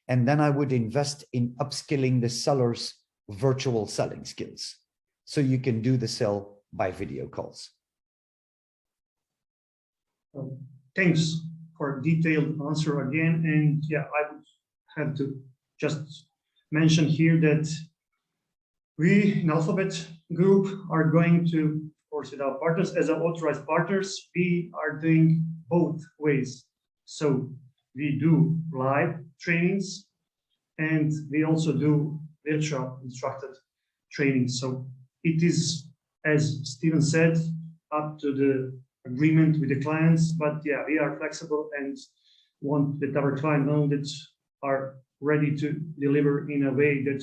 S3: And then I would invest in upskilling the seller's virtual selling skills, so you can do the sell by video calls.
S2: Thanks for a detailed answer again. And yeah, I would have to just mention here that we in Alphabet Group are going to, of course, with our partners, as our authorized partners, we are doing both ways. So we do live trainings and we also do virtual instructed trainings. So it is, as Steven said, up to the agreement with the clients, but yeah, we are flexible and want that our client know that are ready to deliver in a way that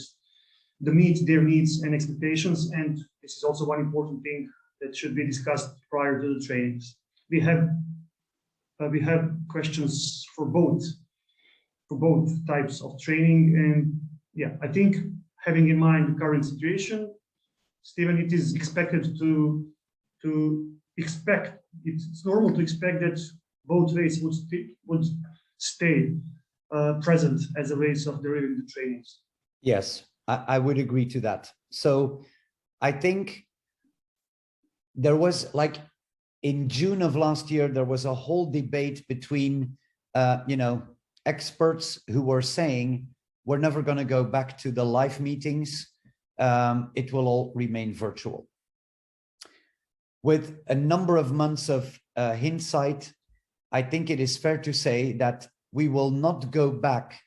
S2: meets their needs and expectations. And this is also one important thing that should be discussed prior to the trainings. We have questions for both types of training. And yeah, I think having in mind the current situation, Steven, it is expected to expect, it's normal to expect that both ways would stay present as a ways of delivering the trainings.
S3: Yes, I would agree to that. So I think there was, like, in June of last year, there was a whole debate between, experts who were saying, we're never going to go back to the live meetings. It will all remain virtual. With a number of months of hindsight, I think it is fair to say that we will not go back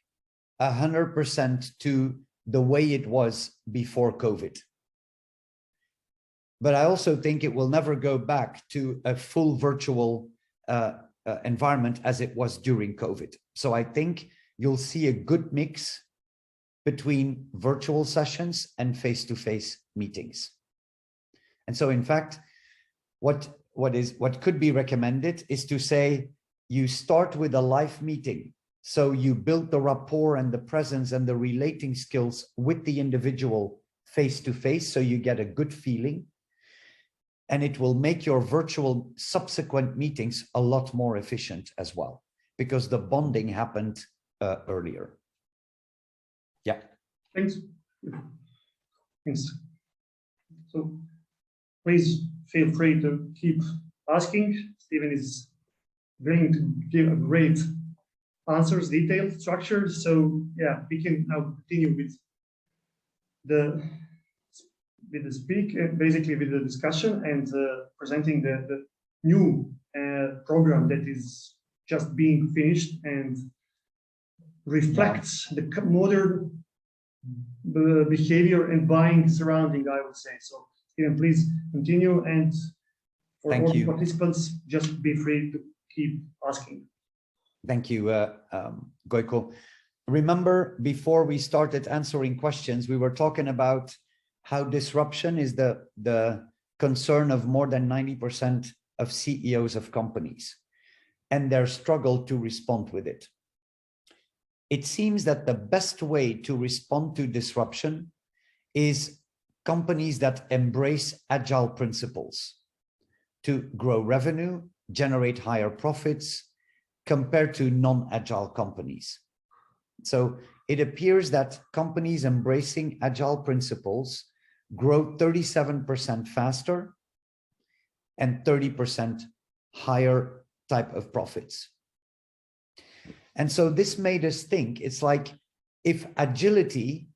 S3: 100% to the way it was before COVID. But I also think it will never go back to a full virtual environment as it was during COVID. So I think you'll see a good mix between virtual sessions and face-to-face meetings. And so, in fact, what could be recommended is to say you start with a live meeting. So you build the rapport and the presence and the relating skills with the individual face-to-face, so you get a good feeling. And it will make your virtual subsequent meetings a lot more efficient as well, because the bonding happened earlier. Yeah.
S2: Thanks. So please feel free to keep asking. Steven is going to give a great answers, detailed structure. So yeah, we can now continue with the basically with the discussion and presenting the new program that is just being finished and reflects the modern behavior and buying surrounding, I would say. So Steven, please continue, and for all the participants, just be free to keep asking.
S3: Thank you, Gojko. Remember, before we started answering questions, we were talking about how disruption is the concern of more than 90% of CEOs of companies and their struggle to respond with it. It seems that the best way to respond to disruption is companies that embrace agile principles to grow revenue, generate higher profits, compared to non-agile companies. So it appears that companies embracing agile principles grow 37% faster and 30% higher type of profits. And so this made us think, it's like, if agility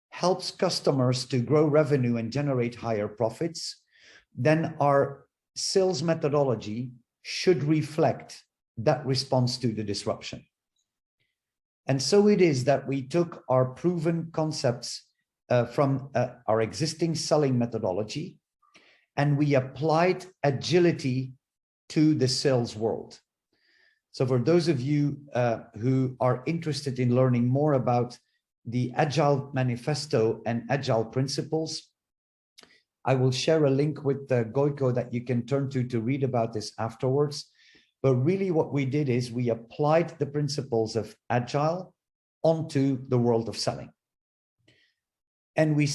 S3: helps customers to grow revenue and generate higher profits, then our sales methodology should reflect that response to the disruption. And so it is that we took our proven concepts from our existing selling methodology, and we applied agility to the sales world. So for those of you who are interested in learning more about the Agile Manifesto and Agile Principles, I will share a link with Gojko that you can turn to read about this afterwards. But really what we did is we applied the principles of Agile onto the world of selling. And we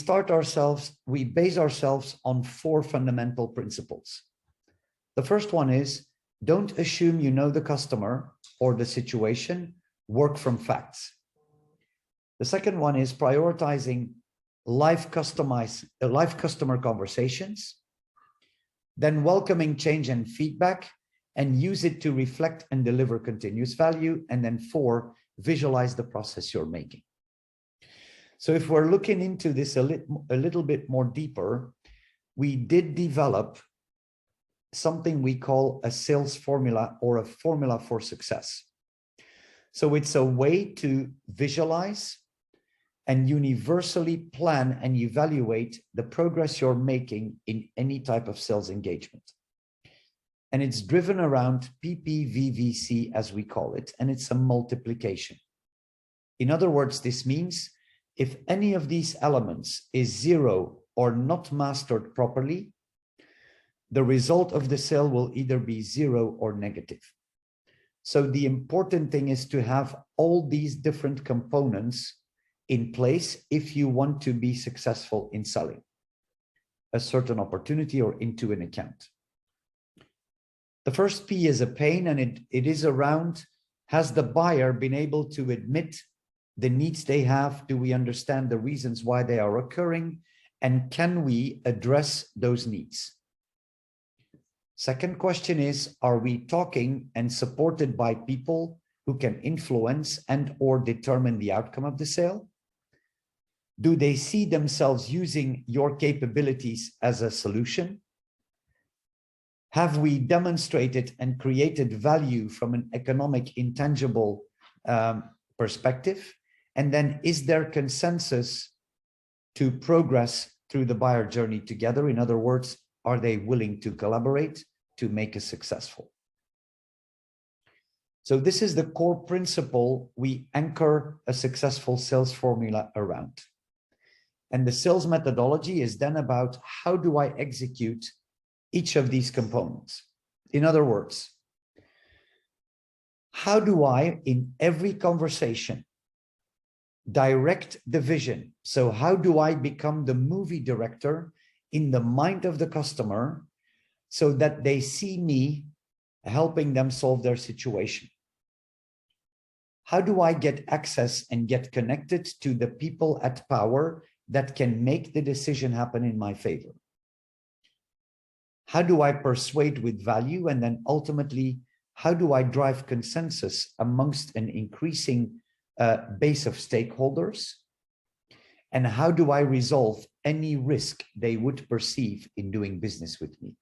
S3: base ourselves on 4 fundamental principles. The first one is, don't assume you know the customer or the situation, work from facts. The second one is prioritizing live customer conversations, then welcoming change and feedback, and use it to reflect and deliver continuous value. And then 4, visualize the process you're making. So if we're looking into this a little bit more deeper, we did develop something we call a sales formula, or a formula for success. So it's a way to visualize and universally plan and evaluate the progress you're making in any type of sales engagement. And it's driven around PPVVC, as we call it, and it's a multiplication. In other words, this means if any of these elements is 0 or not mastered properly, the result of the sale will either be 0 or negative. So the important thing is to have all these different components in place if you want to be successful in selling a certain opportunity or into an account. The first P is a pain, and it is around, has the buyer been able to admit the needs they have? Do we understand the reasons why they are occurring? And can we address those needs? Second question is, are we talking and supported by people who can influence and or determine the outcome of the sale? Do they see themselves using your capabilities as a solution? Have we demonstrated and created value from an economic, intangible perspective? And then is there consensus to progress through the buyer journey together? In other words, are they willing to collaborate to make it successful? So this is the core principle we anchor a successful sales formula around. And the sales methodology is then about, how do I execute each of these components? In other words, how do I, in every conversation, direct the vision? So how do I become the movie director in the mind of the customer so that they see me helping them solve their situation? How do I get access and get connected to the people at power that can make the decision happen in my favor? How do I persuade with value? And then ultimately, how do I drive consensus amongst an increasing base of stakeholders? And how do I resolve any risk they would perceive in doing business with me?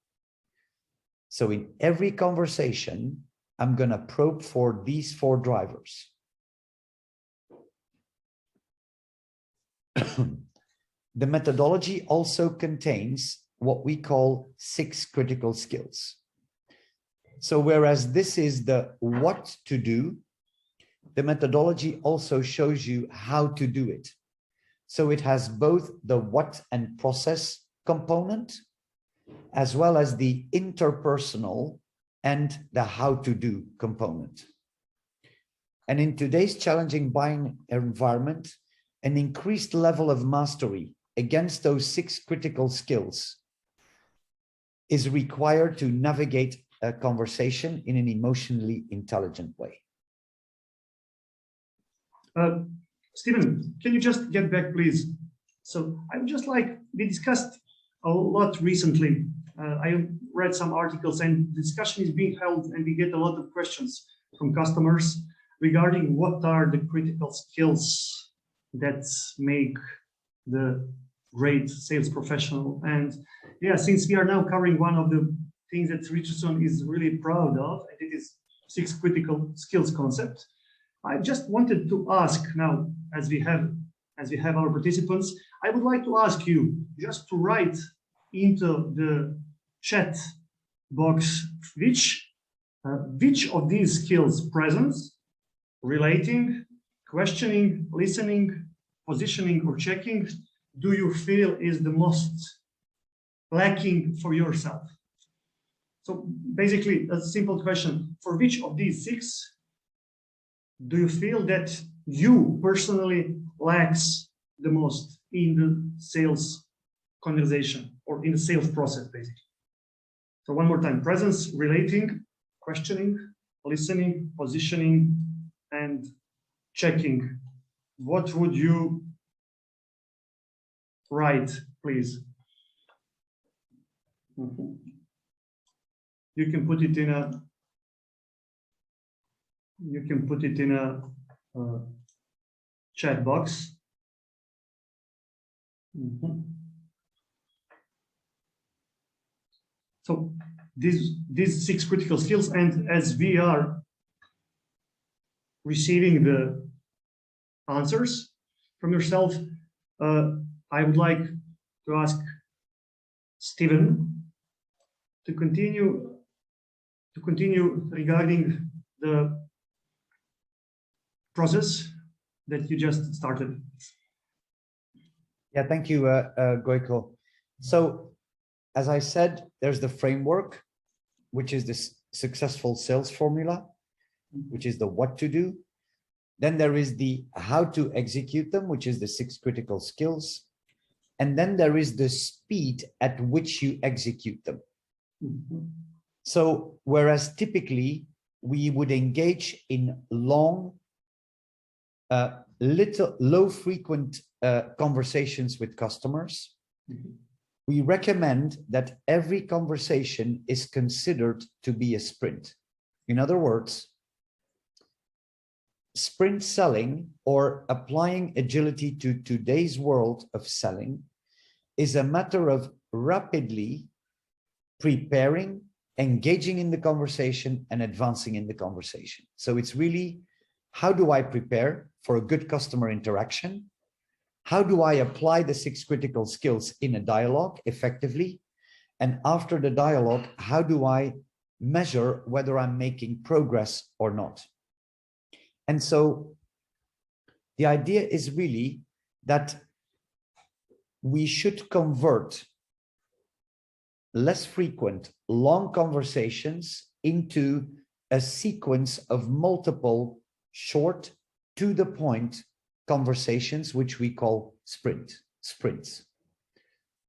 S3: So in every conversation, I'm going to probe for these 4 drivers. The methodology also contains what we call 6 critical skills. So whereas this is the what to do, the methodology also shows you how to do it. So it has both the what and process component, as well as the interpersonal and the how to do component. And in today's challenging buying environment, an increased level of mastery against those 6 critical skills is required to navigate a conversation in an emotionally intelligent way.
S2: Steven, can you just get back, please? So I would just like, we discussed a lot recently. I read some articles and discussion is being held, and we get a lot of questions from customers regarding what are the critical skills that make the great sales professional. And yeah, since we are now covering one of the things that Richardson is really proud of, and it is 6 critical skills concept, I just wanted to ask now, as we have our participants, I would like to ask you just to write into the chat box which of these skills, presence, relating, questioning, listening, positioning, or checking, do you feel is the most lacking for yourself? So basically, a simple question: for which of these 6 do you feel that you personally lacks the most in the sales conversation or in the sales process, basically? So one more time: presence, relating, questioning, listening, positioning, and checking. What would you write, please? You can put it in a You can put it in a chat box. So these 6 critical skills, and as we are receiving the answers from yourself, I would like to ask Steven to continue regarding the process that you just started.
S3: Yeah, thank you, Gojko. So, as I said, there's the framework, which is the successful sales formula, which is the what to do. Then there is the how to execute them, which is the 6 critical skills. And then there is the speed at which you execute them. So, whereas typically we would engage in long, low frequent conversations with customers, we recommend that every conversation is considered to be a sprint. In other words, sprint selling, or applying agility to today's world of selling, is a matter of rapidly preparing, engaging in the conversation, and advancing in the conversation. So it's really, how do I prepare for a good customer interaction? How do I apply the 6 critical skills in a dialogue effectively? And after the dialogue, how do I measure whether I'm making progress or not? And so the idea is really that we should convert less frequent, long conversations into a sequence of multiple short, to the point conversations, which we call sprints.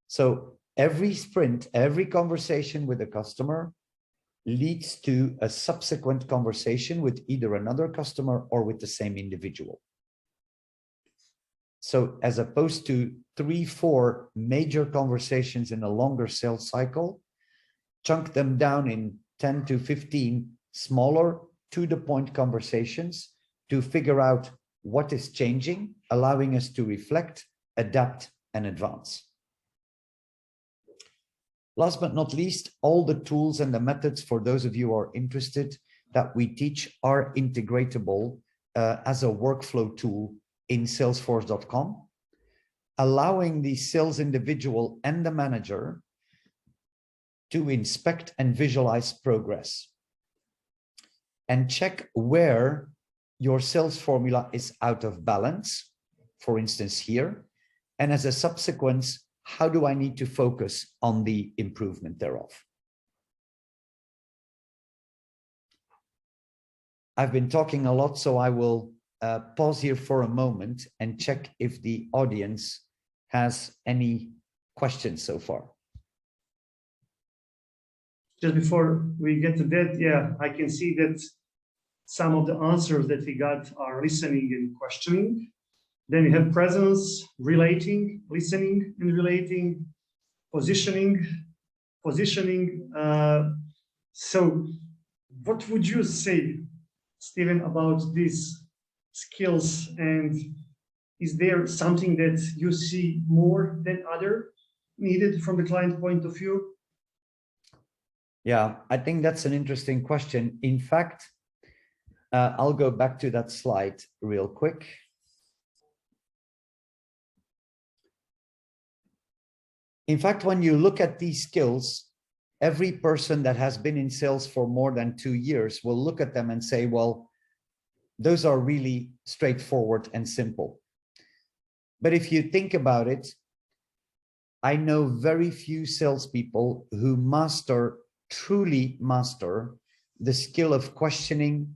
S3: So every sprint, every conversation with a customer leads to a subsequent conversation with either another customer or with the same individual. So as opposed to 3-4 major conversations in a longer sales cycle, chunk them down in 10 to 15 smaller, to the point conversations to figure out what is changing, allowing us to reflect, adapt, and advance. Last but not least, all the tools and the methods, for those of you who are interested, that we teach are integratable as a workflow tool in salesforce.com, allowing the sales individual and the manager to inspect and visualize progress and check where your sales formula is out of balance, for instance here, and as a subsequence, how do I need to focus on the improvement thereof? I've been talking a lot, so I will pause here for a moment and check if the audience has any questions so far.
S2: Just before we get to that, yeah, I can see that some of the answers that we got are listening and questioning. Then we have presence, relating, listening and relating, positioning. So what would you say, Steven, about these skills? And is there something that you see more than other needed from the client point of view?
S3: Yeah, I think that's an interesting question. In fact, I'll go back to that slide real quick. In fact, when you look at these skills, every person that has been in sales for more than 2 years will look at them and say, well, those are really straightforward and simple. But if you think about it, I know very few salespeople who truly master the skill of questioning,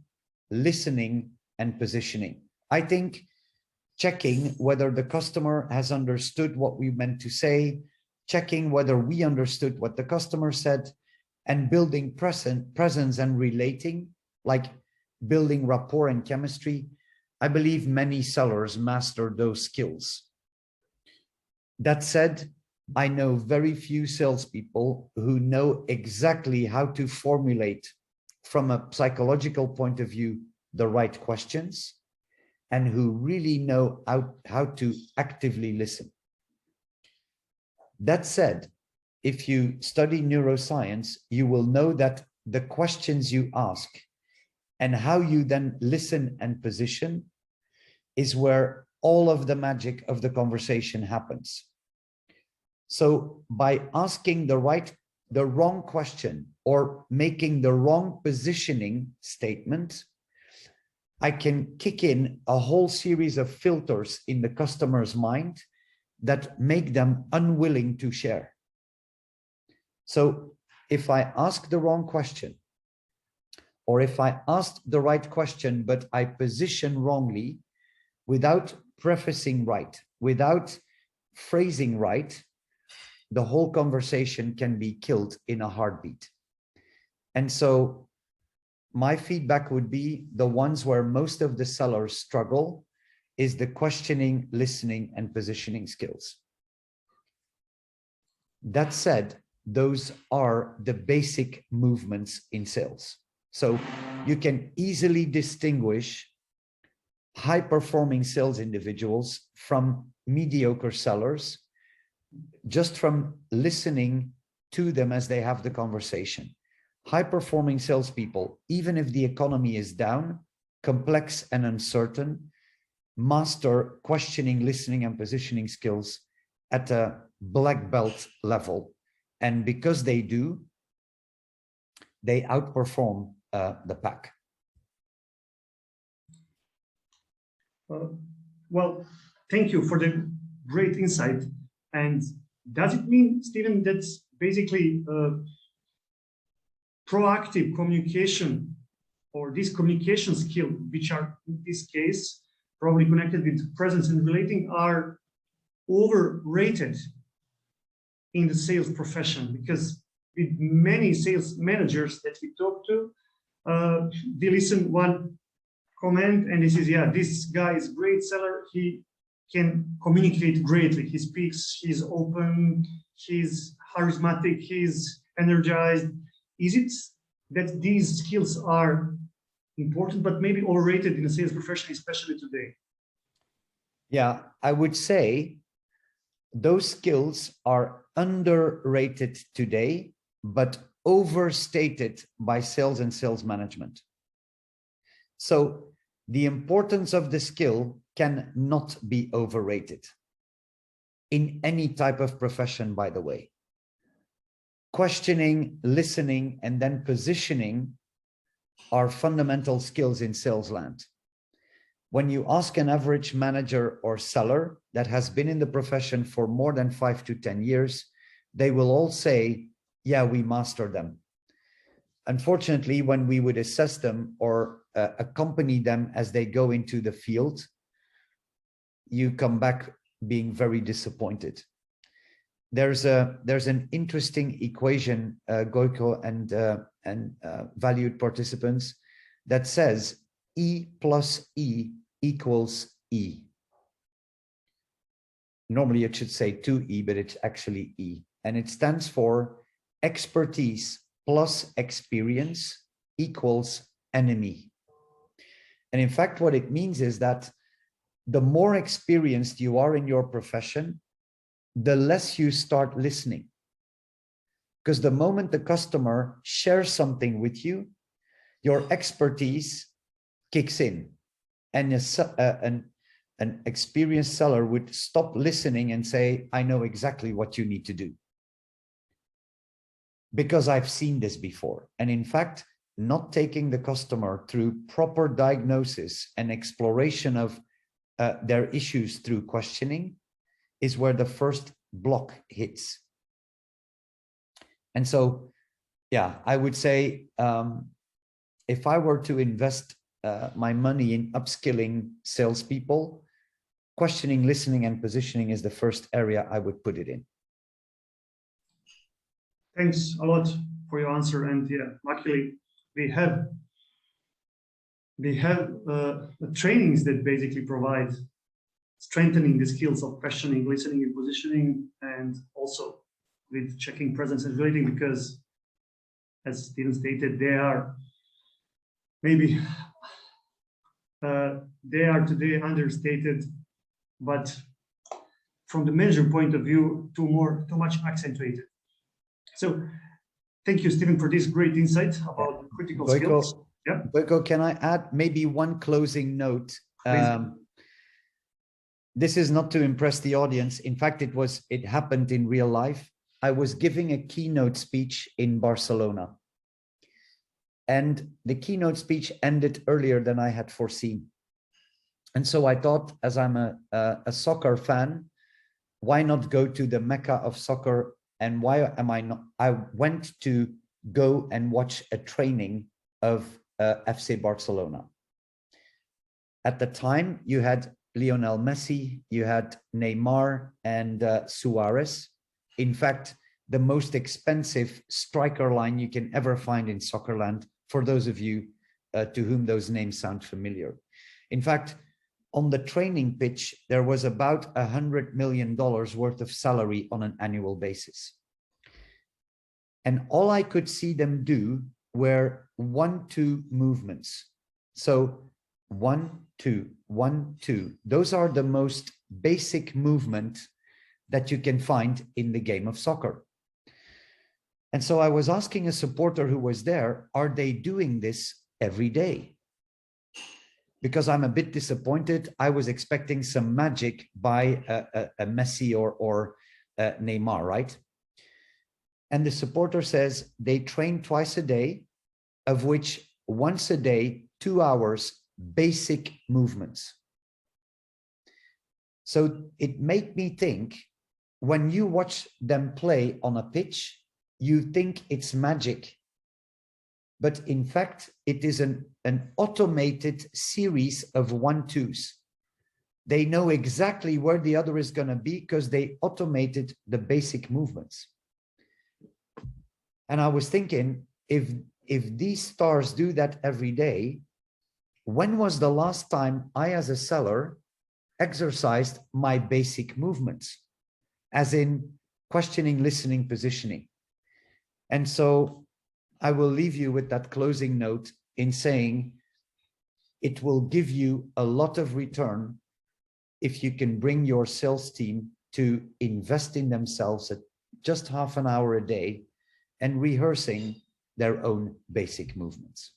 S3: listening, and positioning. I think checking whether the customer has understood what we meant to say, checking whether we understood what the customer said, and building presence and relating, like building rapport and chemistry. I believe many sellers master those skills. That said, I know very few salespeople who know exactly how to formulate, from a psychological point of view, the right questions and who really know how to actively listen. That said, if you study neuroscience, you will know that the questions you ask and how you then listen and position is where all of the magic of the conversation happens. So by asking the wrong question or making the wrong positioning statement, I can kick in a whole series of filters in the customer's mind that make them unwilling to share. So if I ask the wrong question, or if I ask the right question, but I position wrongly, without prefacing right, without phrasing right, the whole conversation can be killed in a heartbeat. And so my feedback would be the ones where most of the sellers struggle is the questioning, listening, and positioning skills. That said, those are the basic movements in sales. So you can easily distinguish high-performing sales individuals from mediocre sellers just from listening to them as they have the conversation. High-performing salespeople, even if the economy is down, complex and uncertain, master questioning, listening, and positioning skills at a black belt level. And because they do, they outperform the pack.
S2: Well, thank you for the great insight. And does it mean, Steven, that basically proactive communication or this communication skill, which are in this case probably connected with presence and relating, are overrated in the sales profession? Because with many sales managers that we talk to, they listen one comment and this is, yeah, this guy is a great seller. He can communicate greatly. He speaks, he's open, he's charismatic, he's energized. Is it that these skills are important, but maybe overrated in the sales profession, especially today?
S3: Yeah, I would say those skills are underrated today, but overstated by sales and sales management. So the importance of the skill cannot be overrated in any type of profession, by the way. Questioning, listening, and then positioning are fundamental skills in sales land. When you ask an average manager or seller that has been in the profession for more than 5 to 10 years, they will all say, yeah, we master them. Unfortunately, when we would assess them or accompany them as they go into the field, you come back being very disappointed. There's an interesting equation, Gojko and valued participants, that says E plus E equals E. Normally it should say 2E, but it's actually E. And it stands for expertise plus experience equals enemy. And in fact, what it means is that the more experienced you are in your profession, the less you start listening. Because the moment the customer shares something with you, your expertise kicks in. And an experienced seller would stop listening and say, I know exactly what you need to do. Because I've seen this before. And in fact, not taking the customer through proper diagnosis and exploration of their issues through questioning is where the first block hits. And so, yeah, I would say if I were to invest my money in upskilling salespeople, questioning, listening, and positioning is the first area I would put it in.
S2: Thanks a lot for your answer. And yeah, luckily we have trainings that basically provide strengthening the skills of questioning, listening, and positioning, and also with checking presence and relating, because as Steven stated, they are maybe They are today understated, but from the manager point of view, too much accentuated. So thank you, Steven, for this great insight about critical skills. Yeah.
S3: Gojko, can I add maybe one closing note? This is not to impress the audience. In fact, it happened in real life. I was giving a keynote speech in Barcelona, and the keynote speech ended earlier than I had foreseen. And so I thought, as I'm a soccer fan, why not go to the Mecca of soccer? And why am I not? I went to go and watch a training of FC Barcelona. At the time, you had Lionel Messi, you had Neymar and Suarez. In fact, the most expensive striker line you can ever find in Soccerland, for those of you to whom those names sound familiar. In fact, on the training pitch, there was about $100 million worth of salary on an annual basis. And all I could see them do were 1-2 movements. So 1-2, 1-2. Those are the most basic movement that you can find in the game of soccer. And so I was asking a supporter who was there, are they doing this every day? Because I'm a bit disappointed. I was expecting some magic by a Messi or Neymar, right? And the supporter says they train twice a day, of which once a day, 2 hours, basic movements. So it made me think, when you watch them play on a pitch, you think it's magic. But in fact, it is an automated series of 1-2s. They know exactly where the other is going to be because they automated the basic movements. And I was thinking, if these stars do that every day, when was the last time I, as a seller, exercised my basic movements, as in questioning, listening, positioning? And so I will leave you with that closing note in saying it will give you a lot of return if you can bring your sales team to invest in themselves at just half an hour a day and rehearsing their own basic movements.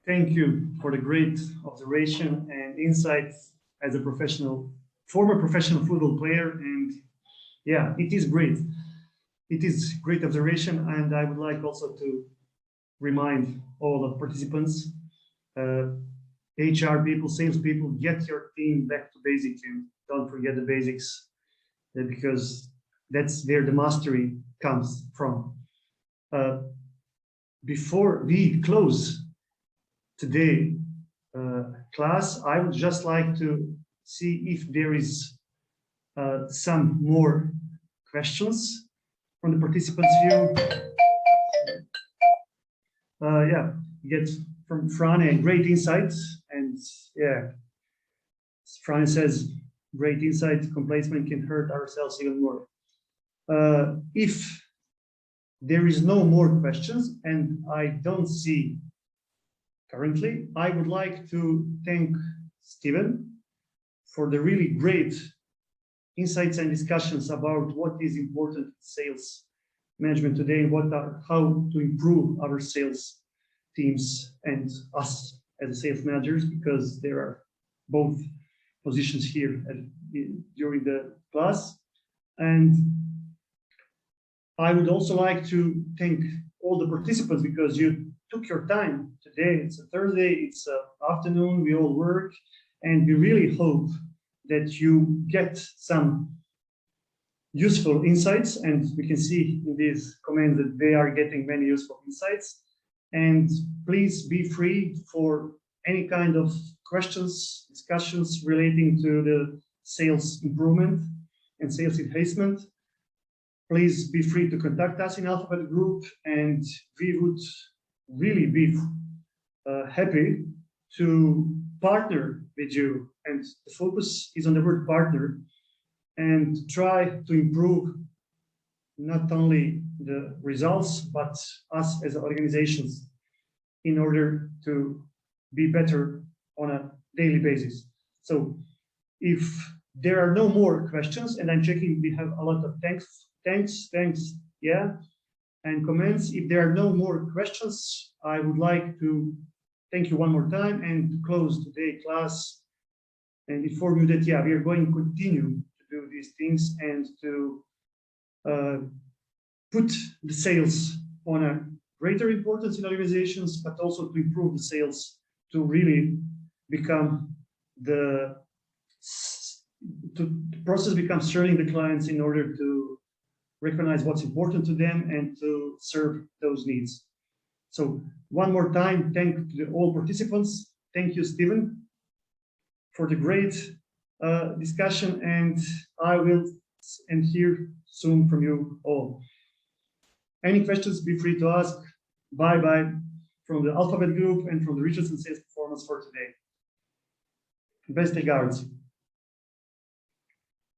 S2: Thank you for the great observation and insights as a former professional football player. And yeah, it is great. It is great observation. And I would like also to remind all the participants, HR people, sales people, get your team back to basics and don't forget the basics, because that's where the mastery comes from. Before we close today class, I would just like to see if there is some more questions from the participants' view. Yeah, get from Frane great insights, and yeah, Frane says great insight. Complacement can hurt ourselves even more. If there is no more questions, and I don't see currently, I would like to thank Steven for the really great insights and discussions about what is important in sales management today and how to improve our sales teams and us as sales managers, because there are both positions here during the class. And I would also like to thank all the participants, because you took your time today. It's a Thursday, it's afternoon, we all work, and we really hope that you get some useful insights, and we can see in these comments that they are getting many useful insights. And please be free for any kind of questions, discussions relating to the sales improvement and sales enhancement. Please be free to contact us in Alphabet Group, and we would really be happy to partner with you. And the focus is on the word partner, and try to improve not only the results, but us as organizations, in order to be better on a daily basis. So if there are no more questions, and I'm checking, we have a lot of thanks, yeah, and comments. If there are no more questions, I would like to thank you one more time and to close today's class and inform you that, yeah, we are going to continue to do these things and to put the sales on a greater importance in organizations, but also to improve the sales to really become the process becomes serving the clients in order to recognize what's important to them and to serve those needs. So one more time, thank all participants. Thank you, Steven, for the great discussion, and I will hear soon from you all. Any questions, be free to ask. Bye-bye from the Alphabet Group and from the Richardson Sales Performance for today. Best regards.